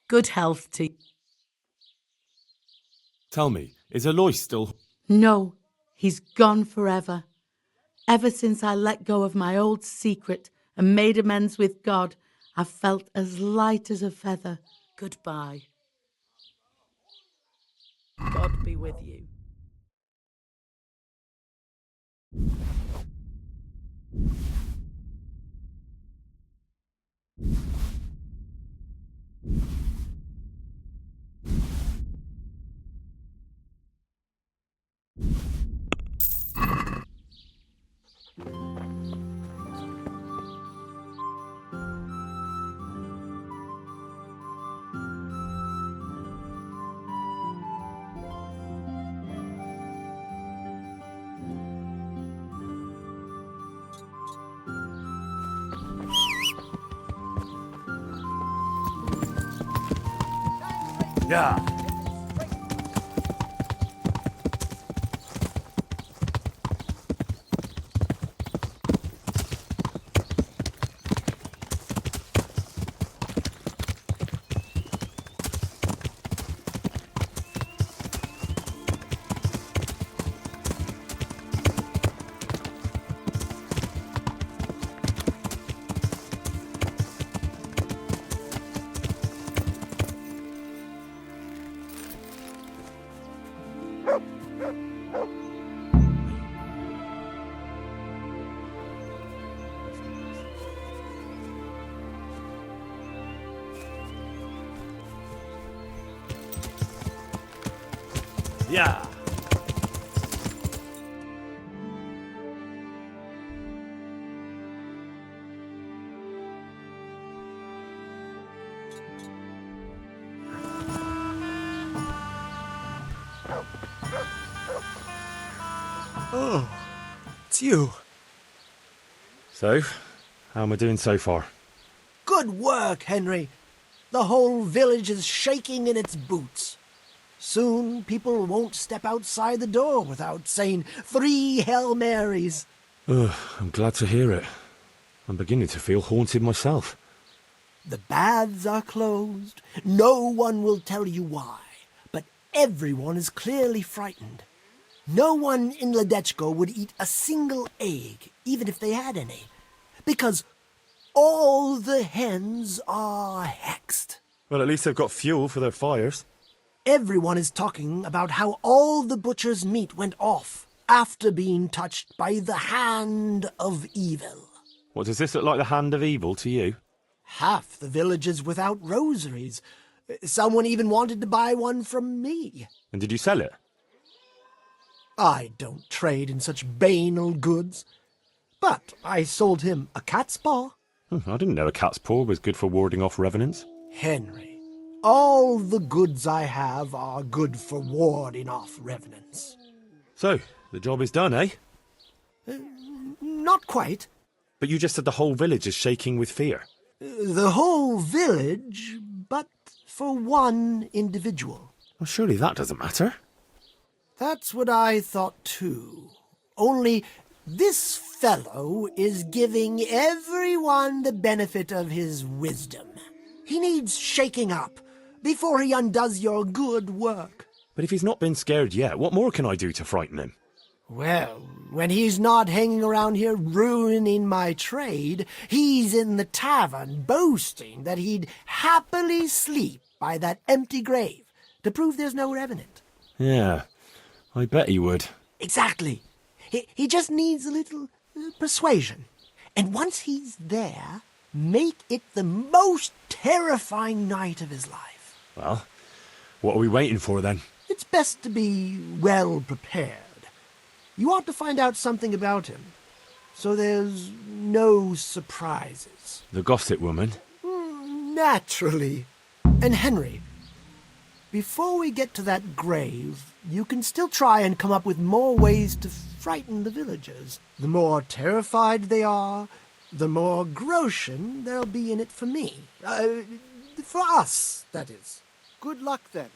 Good health to you. Tell me, is Alois still... No, he's gone forever. Ever since I let go of my old secret and made amends with God, I've felt as light as a feather. Goodbye. God be with you. Yeah. Yeah. Oh, it's you. So, how am I doing so far? Good work, Henry. The whole village is shaking in its boots. Soon people won't step outside the door without saying 3 Hail Marys. I'm glad to hear it. I'm beginning to feel haunted myself. The baths are closed. No one will tell you why, but everyone is clearly frightened. No one in Ledechko would eat a single egg, even if they had any, because all the hens are hexed. Well, at least they've got fuel for their fires. Everyone is talking about how all the butcher's meat went off after being touched by the hand of evil. What, does this look like the hand of evil to you? Half the village is without rosaries. Someone even wanted to buy one from me. And did you sell it? I don't trade in such banal goods. But I sold him a cat's paw. I didn't know a cat's paw was good for warding off revenants. Henry, all the goods I have are good for warding off revenants. So, the job is done, eh? Not quite. But you just said the whole village is shaking with fear. The whole village, but for one individual. Well, surely that doesn't matter. That's what I thought too. Only this fellow is giving everyone the benefit of his wisdom. He needs shaking up before he undoes your good work. But if he's not been scared yet, what more can I do to frighten him? Well, when he's not hanging around here ruining my trade, he's in the tavern boasting that he'd happily sleep by that empty grave to prove there's no revenant. Yeah, I bet he would. Exactly. He just needs a little persuasion. And once he's there, make it the most terrifying night of his life. Well, what are we waiting for then? It's best to be well prepared. You ought to find out something about him, so there's no surprises. The gossip woman? Naturally. And Henry, before we get to that grave, you can still try and come up with more ways to frighten the villagers. The more terrified they are, the more groschen there'll be in it for me. For us, that is. Good luck, then.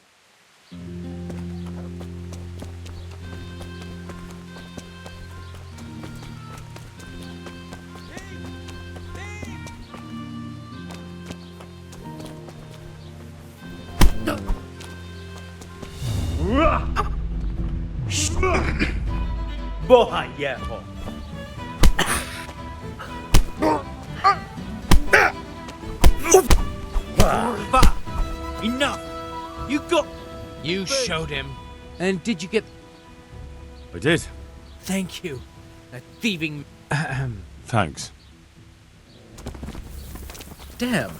Bohayeho. Enough! You got... You showed him. And did you get... I did. Thank you. That thieving... Thanks. Damn.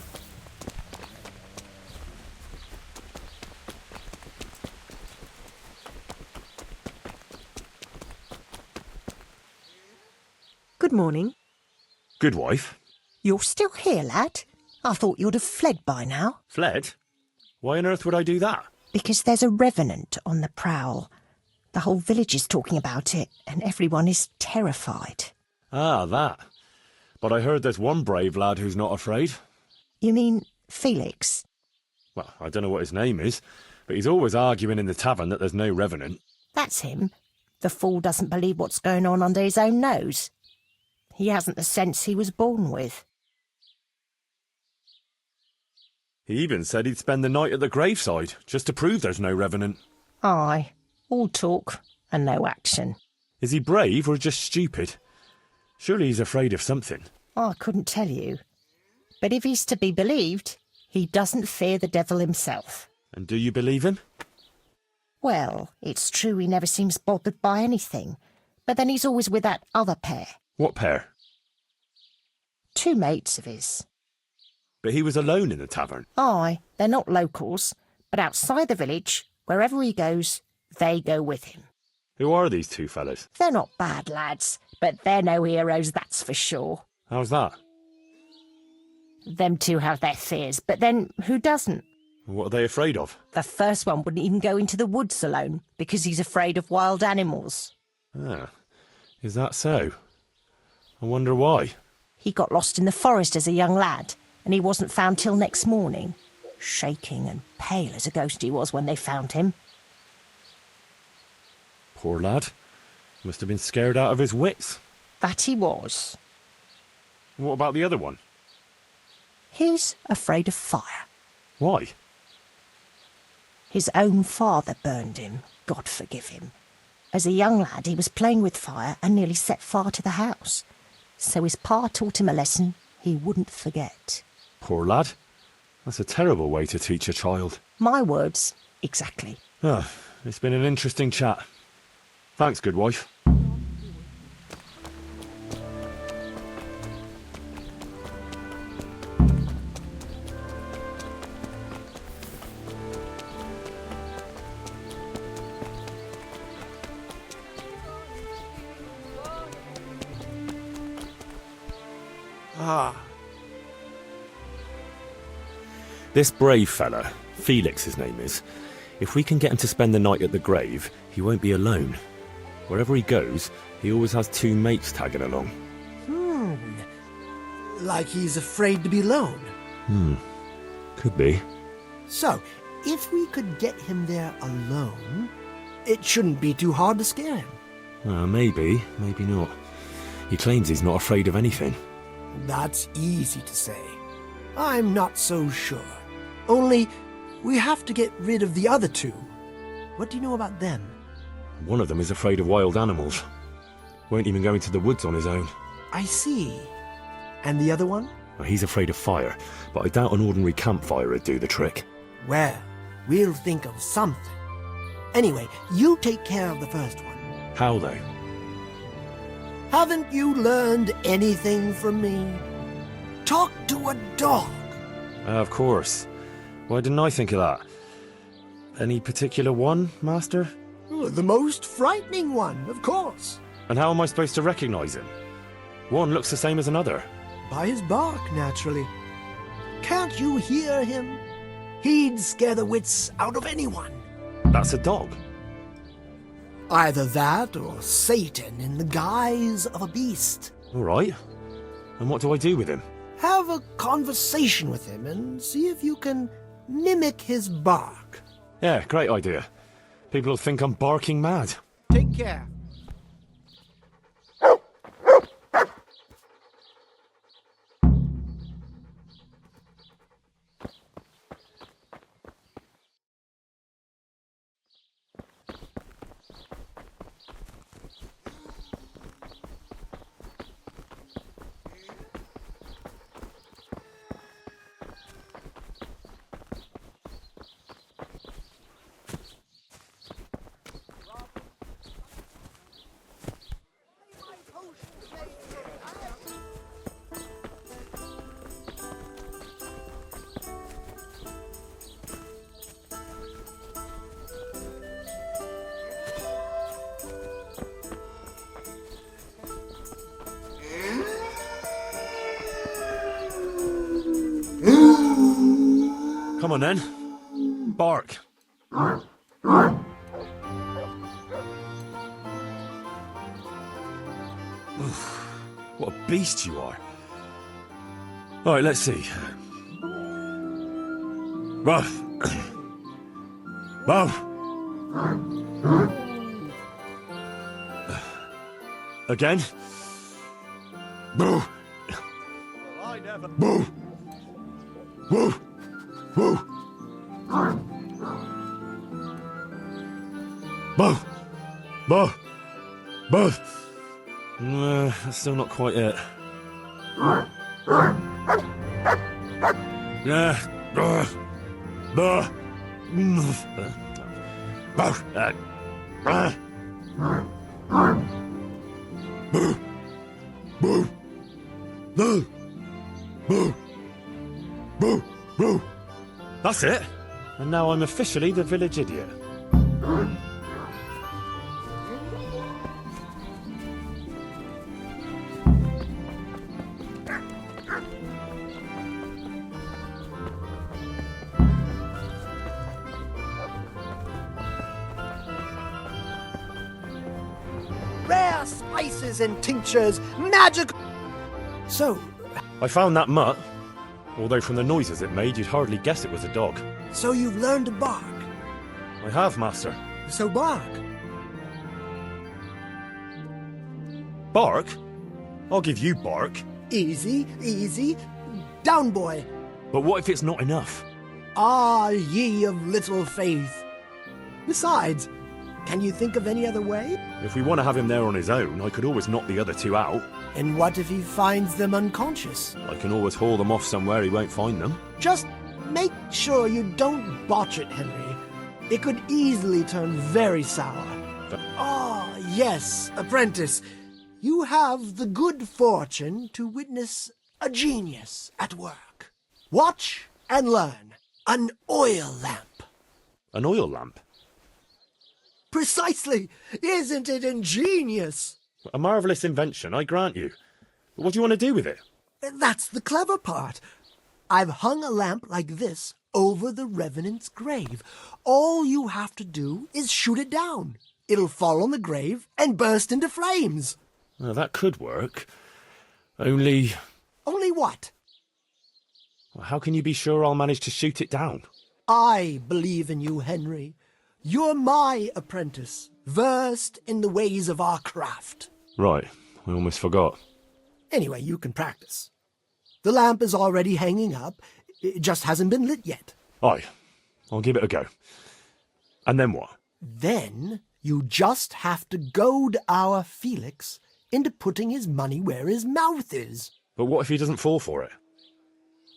Good morning. Good wife. You're still here, lad? I thought you'd have fled by now. Fled? Why on earth would I do that? Because there's a revenant on the prowl. The whole village is talking about it, and everyone is terrified. Ah, that. But I heard there's one brave lad who's not afraid. You mean Felix? Well, I don't know what his name is, but he's always arguing in the tavern that there's no revenant. That's him. The fool doesn't believe what's going on under his own nose. He hasn't the sense he was born with. He even said he'd spend the night at the graveside, just to prove there's no revenant. Aye, all talk and no action. Is he brave or just stupid? Surely he's afraid of something. I couldn't tell you. But if he's to be believed, he doesn't fear the devil himself. And do you believe him? Well, it's true he never seems bothered by anything, but then he's always with that other pair. What pair? 2 mates of his. But he was alone in the tavern. Aye, they're not locals, but outside the village, wherever he goes, They go with him. Who are these two fellas? They're not bad lads, but they're no heroes, that's for sure. How's that? Them two have their fears, but then who doesn't? What are they afraid of? The first one wouldn't even go into the woods alone, because he's afraid of wild animals. Ah, is that so? I wonder why. He got lost in the forest as a young lad, and he wasn't found till next morning. Shaking and pale as a ghost he was when they found him. Poor lad. Must have been scared out of his wits. That he was. What about the other one? He's afraid of fire. Why? His own father burned him, God forgive him. As a young lad he was playing with fire and nearly set fire to the house. So his pa taught him a lesson he wouldn't forget. Poor lad. That's a terrible way to teach a child. My words, exactly. Ah, it's been an interesting chat. Thanks, good wife. Ah, This brave fella, Felix his name is, if we can get him to spend the night at the grave, he won't be alone. Wherever he goes, he always has two mates tagging along. Like he's afraid to be alone. Could be. So, if we could get him there alone, it shouldn't be too hard to scare him. Maybe, maybe not. He claims he's not afraid of anything. That's easy to say. I'm not so sure. Only, we have to get rid of the other two. What do you know about them? One of them is afraid of wild animals. Won't even go into the woods on his own. I see. And the other one? Well, he's afraid of fire, but I doubt an ordinary campfire would do the trick. Well, we'll think of something. Anyway, you take care of the first one. How, though? Haven't you learned anything from me? Talk to a dog. Of course. Why didn't I think of that? Any particular one, Master? The most frightening one, of course. And how am I supposed to recognize him? One looks the same as another. By his bark, naturally. Can't you hear him? He'd scare the wits out of anyone. That's a dog. Either that or Satan in the guise of a beast. All right. And what do I do with him? Have a conversation with him and see if you can mimic his bark. Yeah, great idea. People will think I'm barking mad. Take care. Come on then. Bark. Oof, what a beast you are. All right, let's see. Ruff. Ruff. Again. Boo. Boo. Woo. Woo. Boo. Boo. Boo. That's still not quite it. Yeah. Boo. Boo. Boo. Boo. Boo. Boo. Boo. Boo. That's it. And now I'm officially the village idiot. spices and tinctures, magic. So, I found that mutt. Although from the noises it made, you'd hardly guess it was a dog. so you've learned to bark. I have, master. So bark. Bark? I'll give you bark. Easy, easy. Down, boy. But what if it's not enough? Ah, ye of little faith. Besides, can you think of any other way? If we want to have him there on his own, I could always knock the other two out. And what if he finds them unconscious? I can always haul them off somewhere he won't find them. Just make sure you don't botch it, Henry. It could easily turn very sour. Ah, yes, apprentice. You have the good fortune to witness a genius at work. Watch and learn. An oil lamp. An oil lamp? Precisely. Isn't it ingenious? A marvellous invention, I grant you. But what do you want to do with it? That's the clever part. I've hung a lamp like this over the Revenant's grave. All you have to do is shoot it down. It'll fall on the grave and burst into flames. Well, that could work. Only... Only what? Well, how can you be sure I'll manage to shoot it down? I believe in you, Henry. You're my apprentice, versed in the ways of our craft. Right, I almost forgot. Anyway, you can practice. The lamp is already hanging up. It just hasn't been lit yet. Aye, I'll give it a go. And then what? Then you just have to goad our Felix into putting his money where his mouth is. But what if he doesn't fall for it?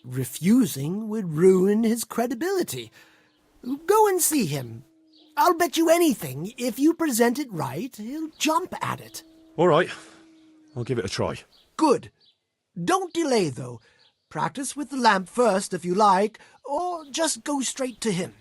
Refusing would ruin his credibility. Go and see him. I'll bet you anything, if you present it right, he'll jump at it. All right, I'll give it a try. Good. Don't delay, though. Practice with the lamp first, if you like, or just go straight to him.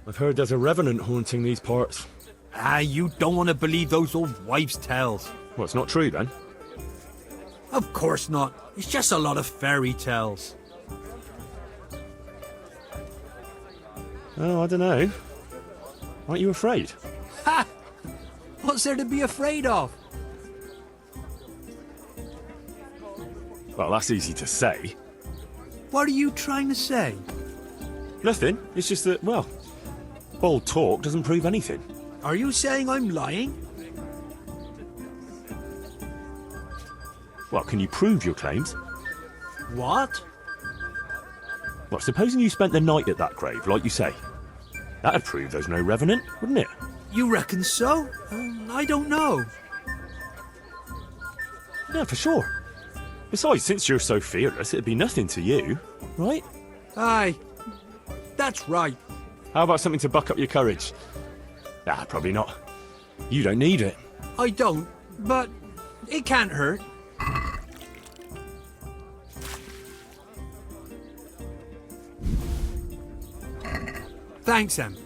I've heard there's a revenant haunting these parts. Ah, you don't want to believe those old wives' tales. Well, it's not true then. Of course not. It's just a lot of fairy tales. Oh, I don't know. Aren't you afraid? Ha! What's there to be afraid of? Well, that's easy to say. What are you trying to say? Nothing. It's just that, well, bold talk doesn't prove anything. Are you saying I'm lying? Well, can you prove your claims? What? Well, supposing you spent the night at that grave, like you say. That'd prove there's no revenant, wouldn't it? You reckon so? I don't know. Yeah, for sure. Besides, since you're so fearless, it'd be nothing to you, right? Aye, that's right. How about something to buck up your courage? Ah, probably not. You don't need it. I don't, but it can't hurt. Thanks, Em.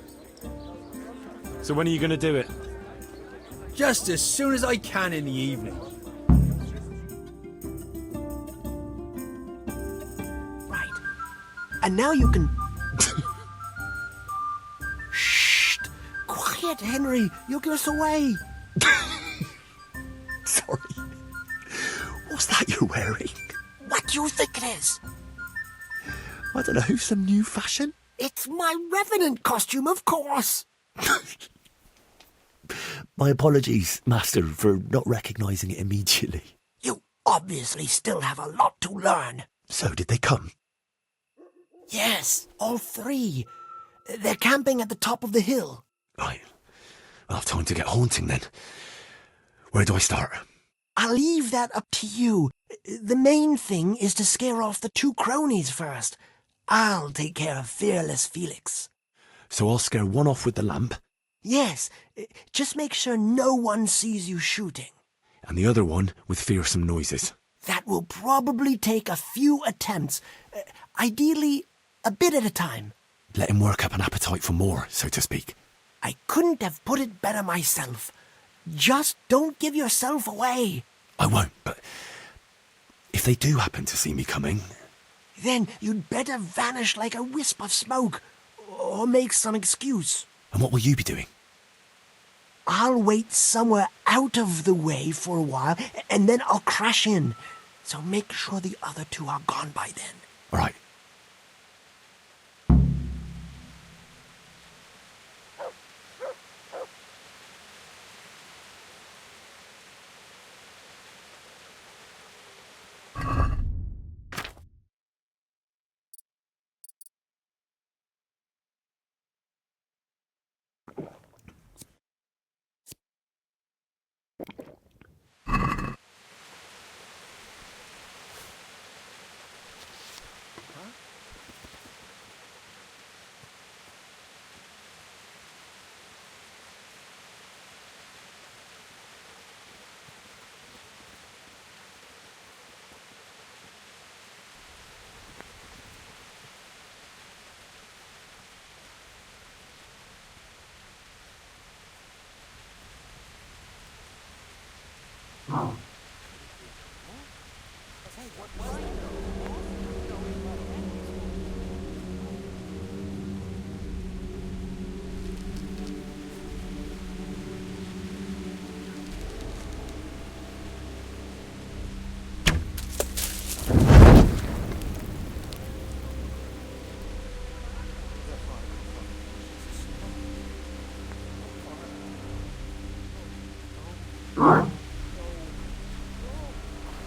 So when are you going to do it? Just as soon as I can in the evening. Right. And now you can... Shh! Quiet, Henry. You'll give us away. Sorry. What's that you're wearing? What do you think it is? I don't know, some new fashion? It's my Revenant costume, of course. My apologies, Master, for not recognising it immediately. You obviously still have a lot to learn. So, did they come? Yes, all three. They're camping at the top of the hill. Right. I'll have time to get haunting then. Where do I start? I'll leave that up to you. The main thing is to scare off the two cronies first. I'll take care of fearless Felix. So I'll scare one off with the lamp? Yes, just make sure no one sees you shooting. And the other one with fearsome noises? That will probably take a few attempts. Ideally, a bit at a time. Let him work up an appetite for more, so to speak. I couldn't have put it better myself. Just don't give yourself away. I won't, but if they do happen to see me coming... Then you'd better vanish like a wisp of smoke, or make some excuse. And what will you be doing? I'll wait somewhere out of the way for a while, and then I'll crash in. So make sure the other two are gone by then. All right.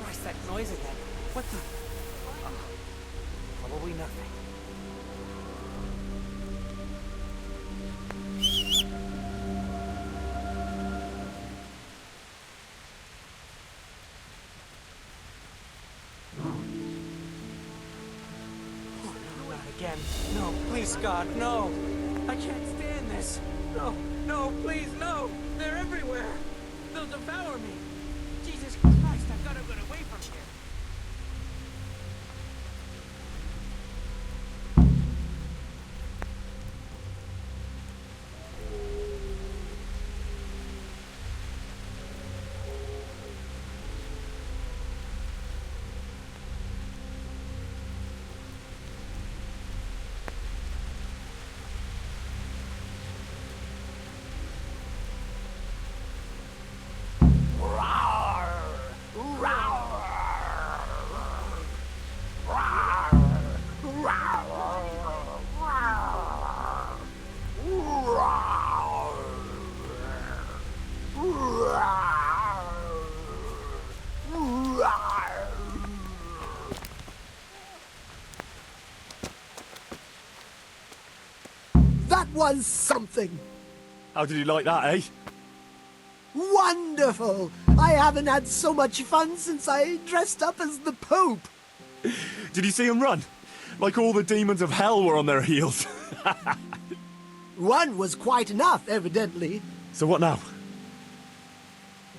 What's that noise again? What the? Probably nothing. Oh, no, not again. No, please, God, no. I can't stand this. No, no, please, no. They're everywhere. They'll devour me. Jesus Christ, I've got to get away from here. That was something. How did you like that, eh? Wonderful! I haven't had so much fun since I dressed up as the Pope. Did you see him run? Like all the demons of hell were on their heels. One was quite enough, evidently. So what now?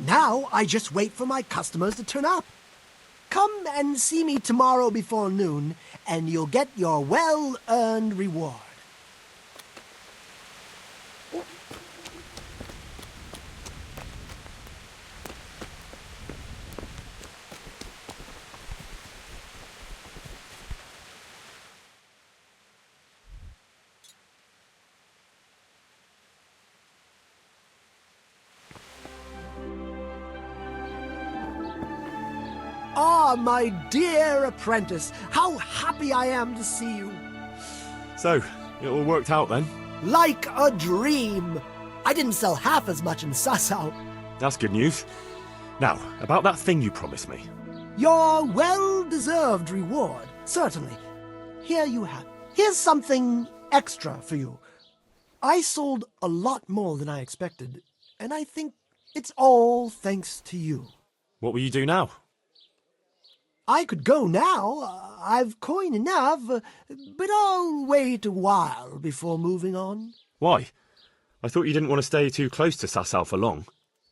Now I just wait for my customers to turn up. Come and see me tomorrow before noon, and you'll get your well-earned reward. Ah, my dear apprentice, how happy I am to see you. So, it all worked out then? Like a dream. I didn't sell half as much in Sasau. That's good news. Now, about that thing you promised me. Your well-deserved reward, certainly. Here you have. Here's something extra for you. I sold a lot more than I expected, and I think it's all thanks to you. What will you do now? I could go now. I've coin enough, but I'll wait a while before moving on. Why? I thought you didn't want to stay too close to Sasau for long.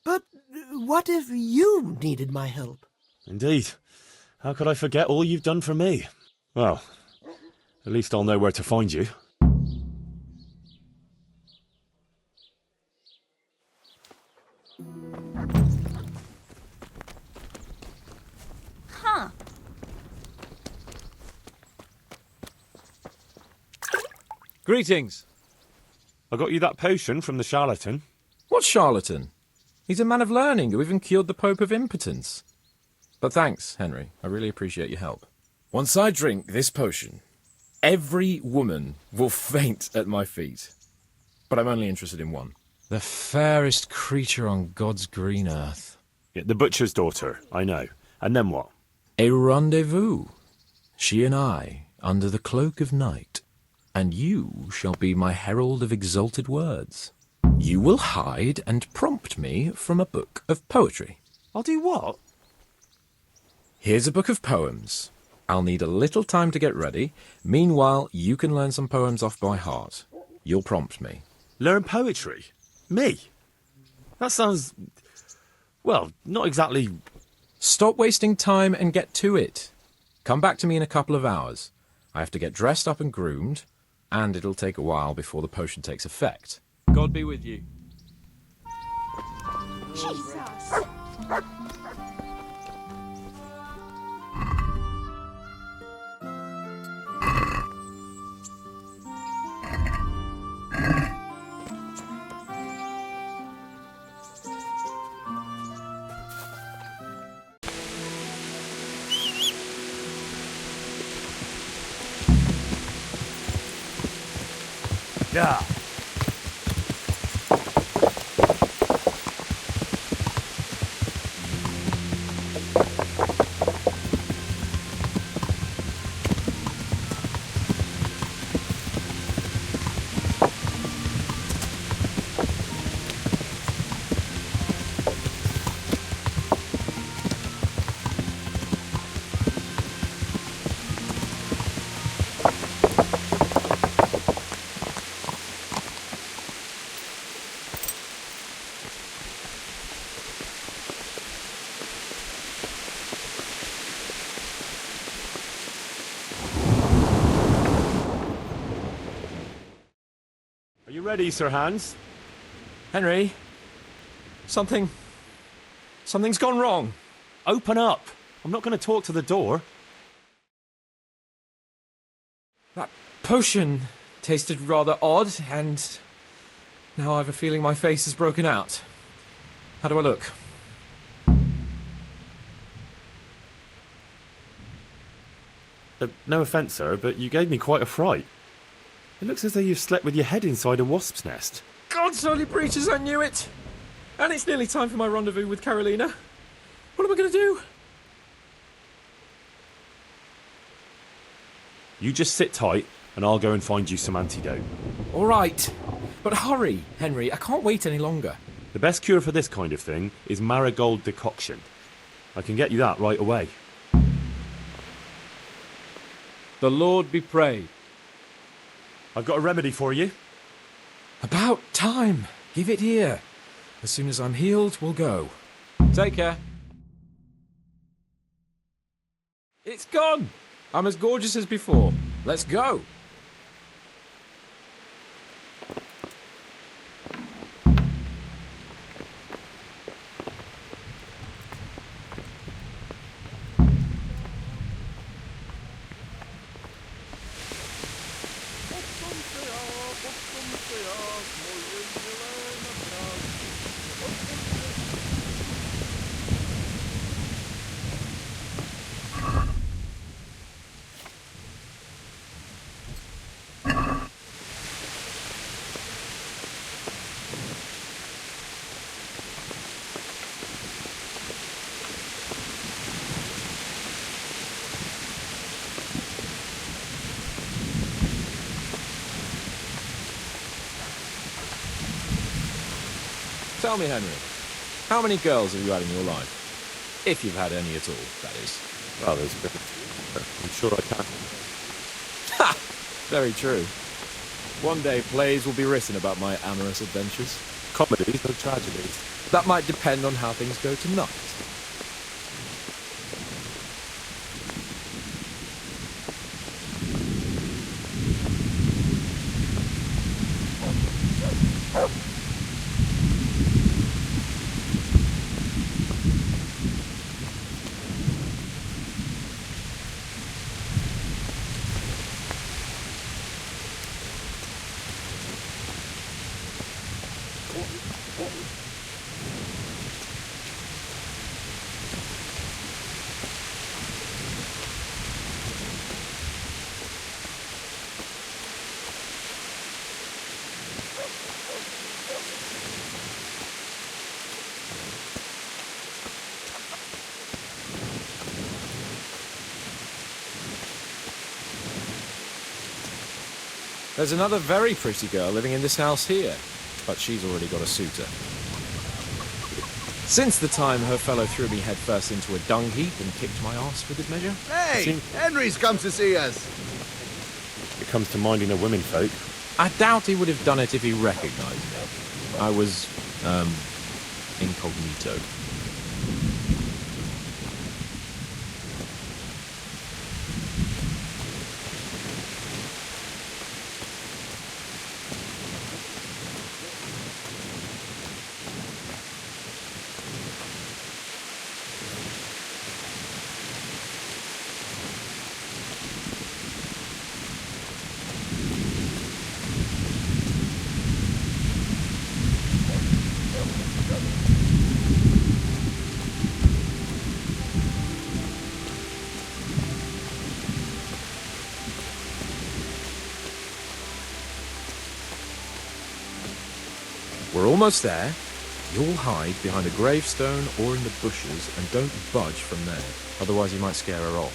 But what if you needed my help? Indeed. How could I forget all you've done for me? Well, at least I'll know where to find you. Greetings. I got you that potion from the charlatan. What charlatan? He's a man of learning who even cured the Pope of impotence. But thanks, Henry. I really appreciate your help. Once I drink this potion, every woman will faint at my feet. But I'm only interested in one. The fairest creature on God's green earth. Yeah, the butcher's daughter, I know. And then what? A rendezvous. She and I, under the cloak of night. And you shall be my herald of exalted words. You will hide and prompt me from a book of poetry. I'll do what? Here's a book of poems. I'll need a little time to get ready. Meanwhile, you can learn some poems off by heart. You'll prompt me. Learn poetry? Me? That sounds... well, not exactly... Stop wasting time and get to it. Come back to me in a couple of hours. I have to get dressed up and groomed, and it'll take a while before the potion takes effect. God be with you. Jesus! Yeah. Are you ready, Sir Hans? Henry, something's gone wrong. Open up. I'm not going to talk to the door. That potion tasted rather odd, and now I have a feeling my face has broken out. How do I look? No offence, sir, but you gave me quite a fright. It looks as though you've slept with your head inside a wasp's nest. God's holy breeches, I knew it! And it's nearly time for my rendezvous with Carolina. What am I going to do? You just sit tight, and I'll go and find you some antidote. All right. But hurry, Henry. I can't wait any longer. The best cure for this kind of thing is marigold decoction. I can get you that right away. The Lord be praised. I've got a remedy for you. About time. Give it here. As soon as I'm healed, we'll go. Take care. It's gone. I'm as gorgeous as before. Let's go. Tell me, Henry, how many girls have you had in your life? If you've had any at all, that is. Well, there's been... I'm sure I can. Ha! Very true. One day plays will be written about my amorous adventures. Comedies, no tragedies. That might depend on how things go tonight. There's another very pretty girl living in this house here, but she's already got a suitor. Since the time her fellow threw me headfirst into a dung heap and kicked my arse for good measure. Hey, Henry's come to see us. It comes to minding the women folk. I doubt he would have done it if he recognised me. I was, incognito. We're almost there. You'll hide behind a gravestone or in the bushes and don't budge from there. Otherwise you might scare her off.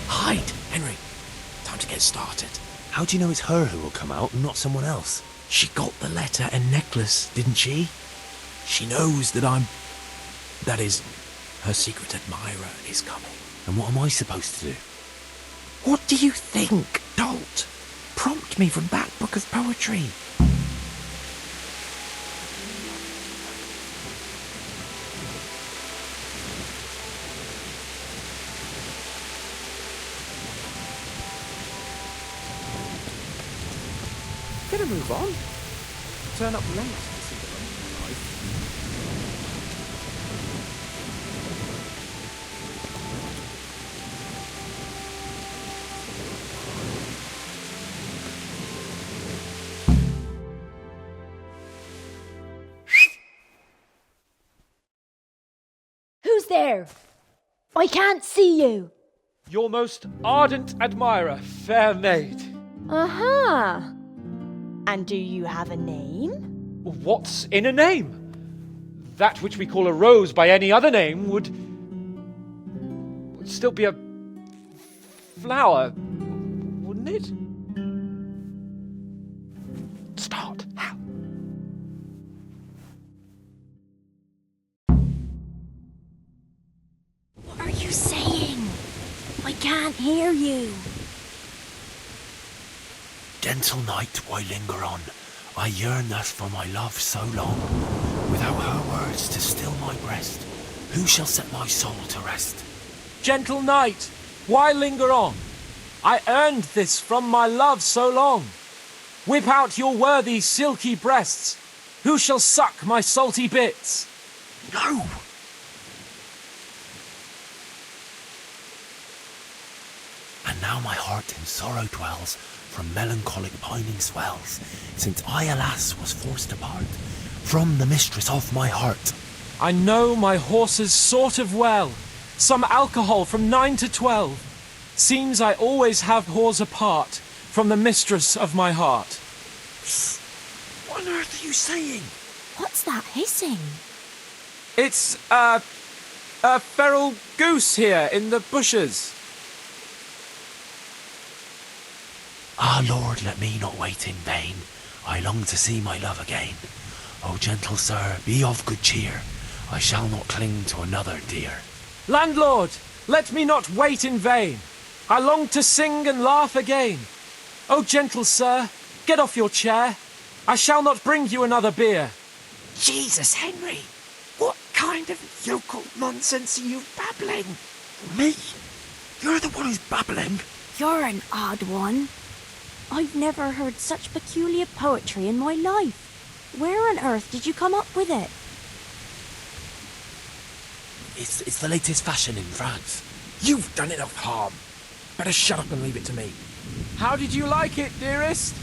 Hide, Henry. Time to get started. How do you know it's her who will come out and not someone else? She got the letter and necklace, didn't she? She knows that that is, her secret admirer is coming. And what am I supposed to do? What do you think, dolt? Prompt me from that book of poetry. Better move on. Turn up late to see the London life. Who's there? I can't see you. Your most ardent admirer, fair maid. Uh-huh. And do you have a name? What's in a name? That which we call a rose by any other name would still be a flower, wouldn't it? Start. How? What are you saying? I can't hear you. Gentle night, why linger on? I yearn thus for my love so long. Without her words to still my breast, who shall set my soul to rest? Gentle knight, why linger on? I earned this from my love so long. Whip out your worthy silky breasts. Who shall suck my salty bits? No! And now my heart in sorrow dwells, from melancholic pining swells, since I, alas, was forced to part from the mistress of my heart. I know my horses sort of well. Some alcohol from 9 to 12. Seems I always have whores apart from the mistress of my heart. What on earth are you saying? What's that hissing? It's, a feral goose here in the bushes. Ah, Lord, let me not wait in vain. I long to see my love again. O gentle sir, be of good cheer. I shall not cling to another dear. Landlord, let me not wait in vain. I long to sing and laugh again. O gentle sir, get off your chair. I shall not bring you another beer. Jesus, Henry, what kind of yokel nonsense are you babbling? Me? You're the one who's babbling. You're an odd one. I've never heard such peculiar poetry in my life. Where on earth did you come up with it? It's the latest fashion in France. You've done enough harm. Better shut up and leave it to me. How did you like it, dearest?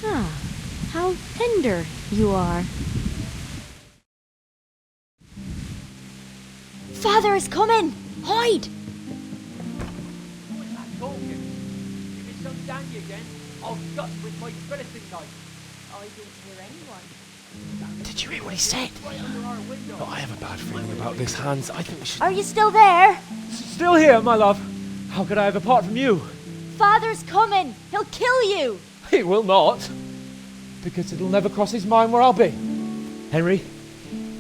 Ah, how tender you are. Father is coming! Hide! Who's that talking? If it's some dandy again, I'll gut with my skeleton knife. I didn't hear anyone. Did you hear what he said? Oh, I have a bad feeling about this, Hans. I think we should... Are you still there? Still here, my love. How could I have apart from you? Father's coming. He'll kill you. He will not. Because it'll never cross his mind where I'll be. Henry,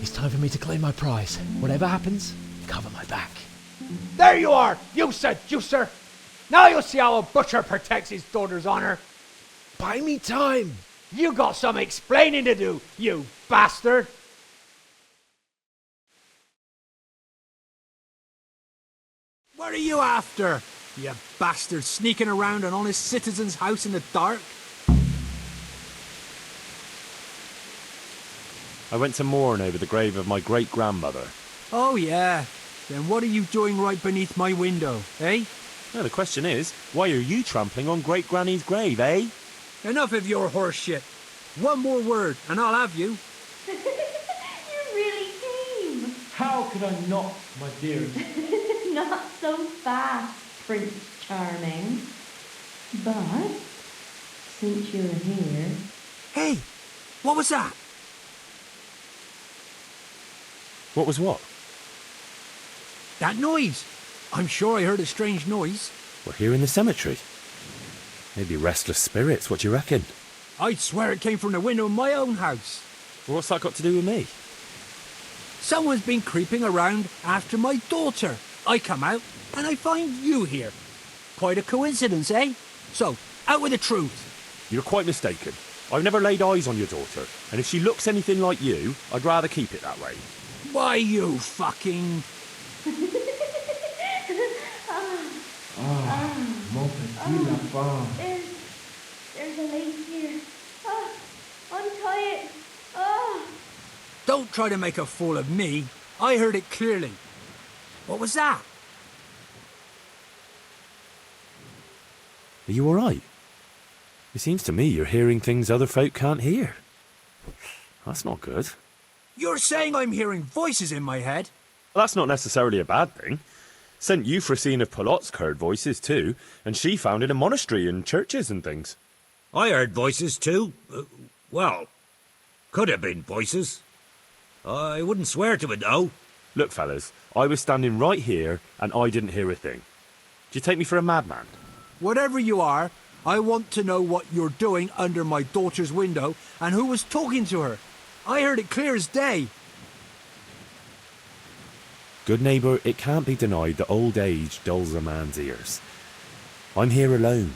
it's time for me to claim my prize. Whatever happens, cover my back. There you are, you seducer! Now you'll see how a butcher protects his daughter's honor. Buy me time. You got some explaining to do, you bastard! What are you after? You bastard sneaking around an honest citizen's house in the dark? I went to mourn over the grave of my great-grandmother. Oh, yeah. Then what are you doing right beneath my window, eh? Well, the question is, why are you trampling on great-granny's grave, eh? Enough of your horse shit. One more word, and I'll have you. You really came. How could I not, my dear? Not so fast, Prince Charming. But, since you're here... Hey, what was that? What was what? That noise. I'm sure I heard a strange noise. We're here in the cemetery. Maybe restless spirits, what do you reckon? I'd swear it came from the window of my own house. Well, what's that got to do with me? Someone's been creeping around after my daughter. I come out, and I find you here. Quite a coincidence, eh? So, out with the truth. You're quite mistaken. I've never laid eyes on your daughter, and if she looks anything like you, I'd rather keep it that way. Why, you fucking... There's a lace here. Untie it. Don't try to make a fool of me. I heard it clearly. What was that? Are you all right? It seems to me you're hearing things other folk can't hear. That's not good. You're saying I'm hearing voices in my head? Well, that's not necessarily a bad thing. St. Euphrosyne of Polotsk heard voices too, and she founded a monastery and churches and things. I heard voices too. Well, could have been voices. I wouldn't swear to it though. Look, fellas, I was standing right here and I didn't hear a thing. Do you take me for a madman? Whatever you are, I want to know what you're doing under my daughter's window and who was talking to her. I heard it clear as day. Good neighbour, it can't be denied that old age dulls a man's ears. I'm here alone,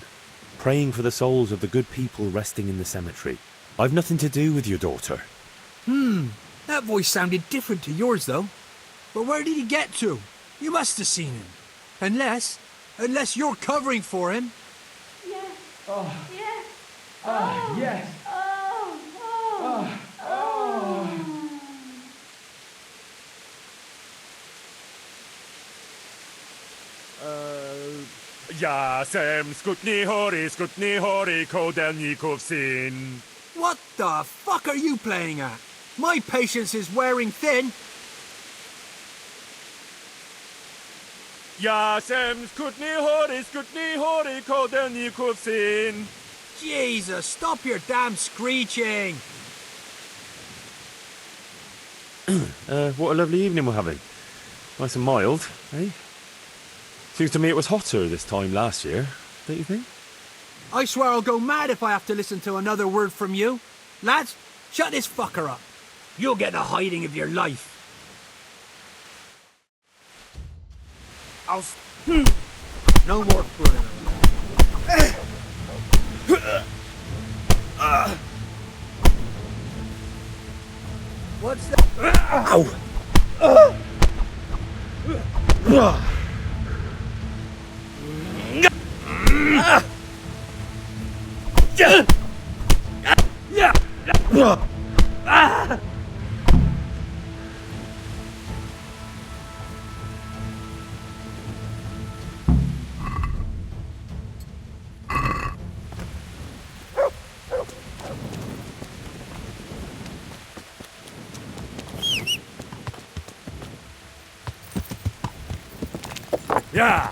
praying for the souls of the good people resting in the cemetery. I've nothing to do with your daughter. That voice sounded different to yours, though. But where did he get to? You must have seen him. Unless you're covering for him. Yes. Oh. Yes. Yes. Jasem skutni hori kodelnikov syn. What the fuck are you playing at? My patience is wearing thin. Jasem skutni hori kodelnikov syn. Jesus, stop your damn screeching. What a lovely evening we're having. Nice and mild, eh? Seems to me it was hotter this time last year, don't you think? I swear I'll go mad if I have to listen to another word from you. Lads, shut this fucker up. You'll get the hiding of your life. No more fooling around. What's that? Ow! Yeah!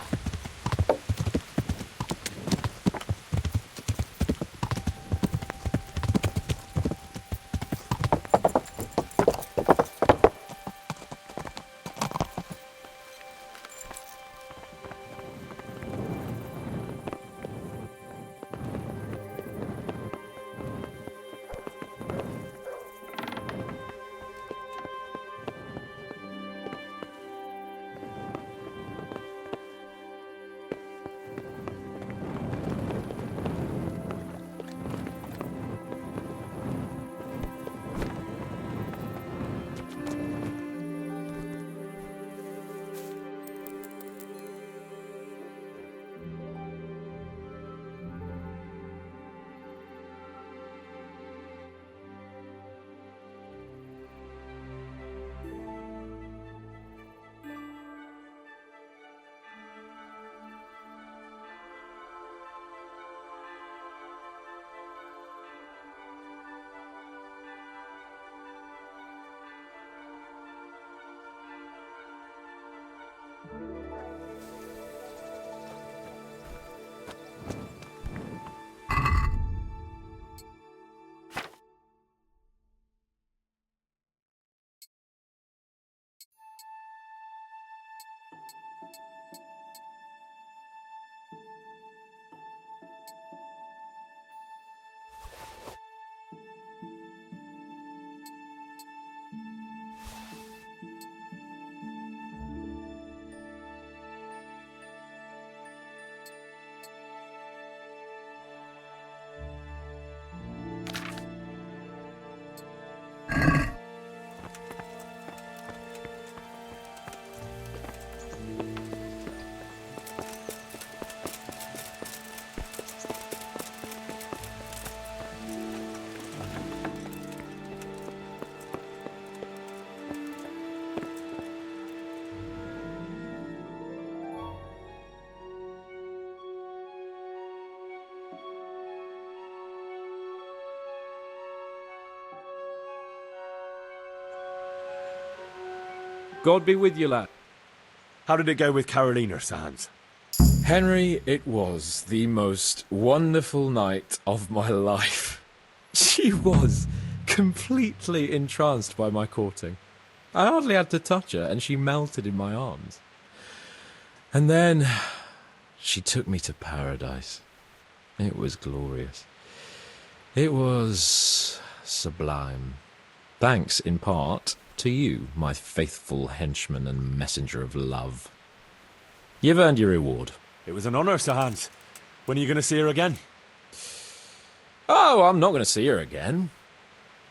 God be with you, lad. How did it go with Carolina, Sans? Henry, it was the most wonderful night of my life. She was completely entranced by my courting. I hardly had to touch her, and she melted in my arms. And then she took me to paradise. It was glorious. It was sublime. Thanks, in part, to you, my faithful henchman and messenger of love. You've earned your reward. It was an honour, Sir Hans. When are you going to see her again? Oh, I'm not going to see her again.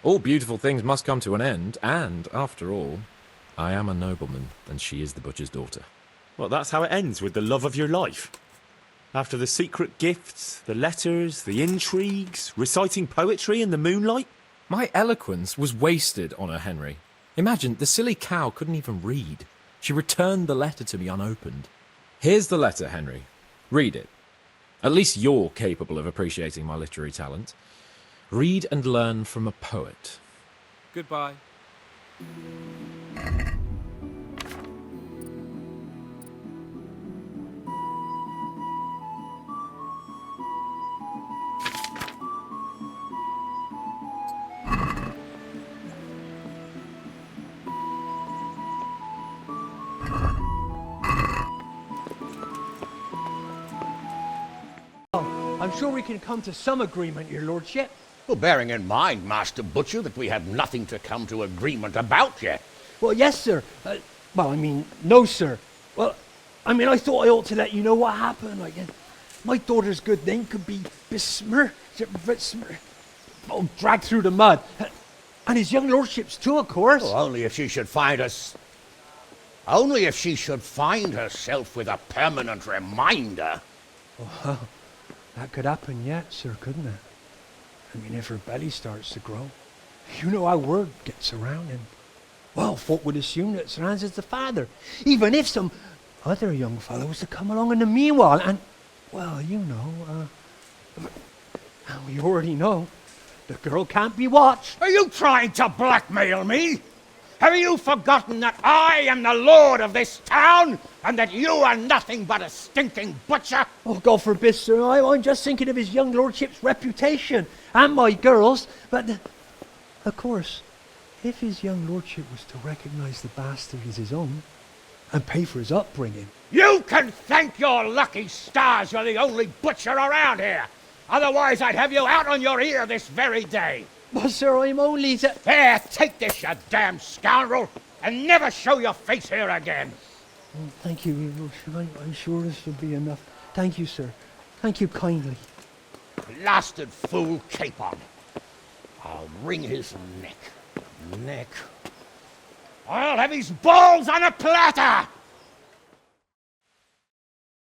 All beautiful things must come to an end, and, after all, I am a nobleman, and she is the butcher's daughter. Well, that's how it ends, with the love of your life. After the secret gifts, the letters, the intrigues, reciting poetry in the moonlight. My eloquence was wasted on her, Henry. Imagine, the silly cow couldn't even read. She returned the letter to me unopened. Here's the letter, Henry. Read it. At least you're capable of appreciating my literary talent. Read and learn from a poet. Goodbye. I'm sure we can come to some agreement, your lordship. Well, bearing in mind, Master Butcher, that we had nothing to come to agreement about yet. Well, yes, sir. No, sir. Well, I thought I ought to let you know what happened. My daughter's good name could be dragged through the mud. And his young lordship's too, of course. Well, only if she should find herself with a permanent reminder. Well, that could happen yet, sir, couldn't it? If her belly starts to grow. You know how word gets around, and, well, folk would assume that Sir Hans is the father, even if some other young fellow was to come along in the meanwhile, and, well, we already know, the girl can't be watched. Are you trying to blackmail me? Have you forgotten that I am the lord of this town, and that you are nothing but a stinking butcher? Oh, God forbid, sir. I'm just thinking of his young lordship's reputation, and my girl's. But, of course, if his young lordship was to recognise the bastard as his own, and pay for his upbringing... You can thank your lucky stars you're the only butcher around here. Otherwise, I'd have you out on your ear this very day. But, sir, I'm only... There, take this, you damn scoundrel, and never show your face here again. Oh, thank you, your lordship. I'm sure this will be enough. Thank you, sir. Thank you kindly. Blasted fool Capon. I'll wring his neck. I'll have his balls on a platter!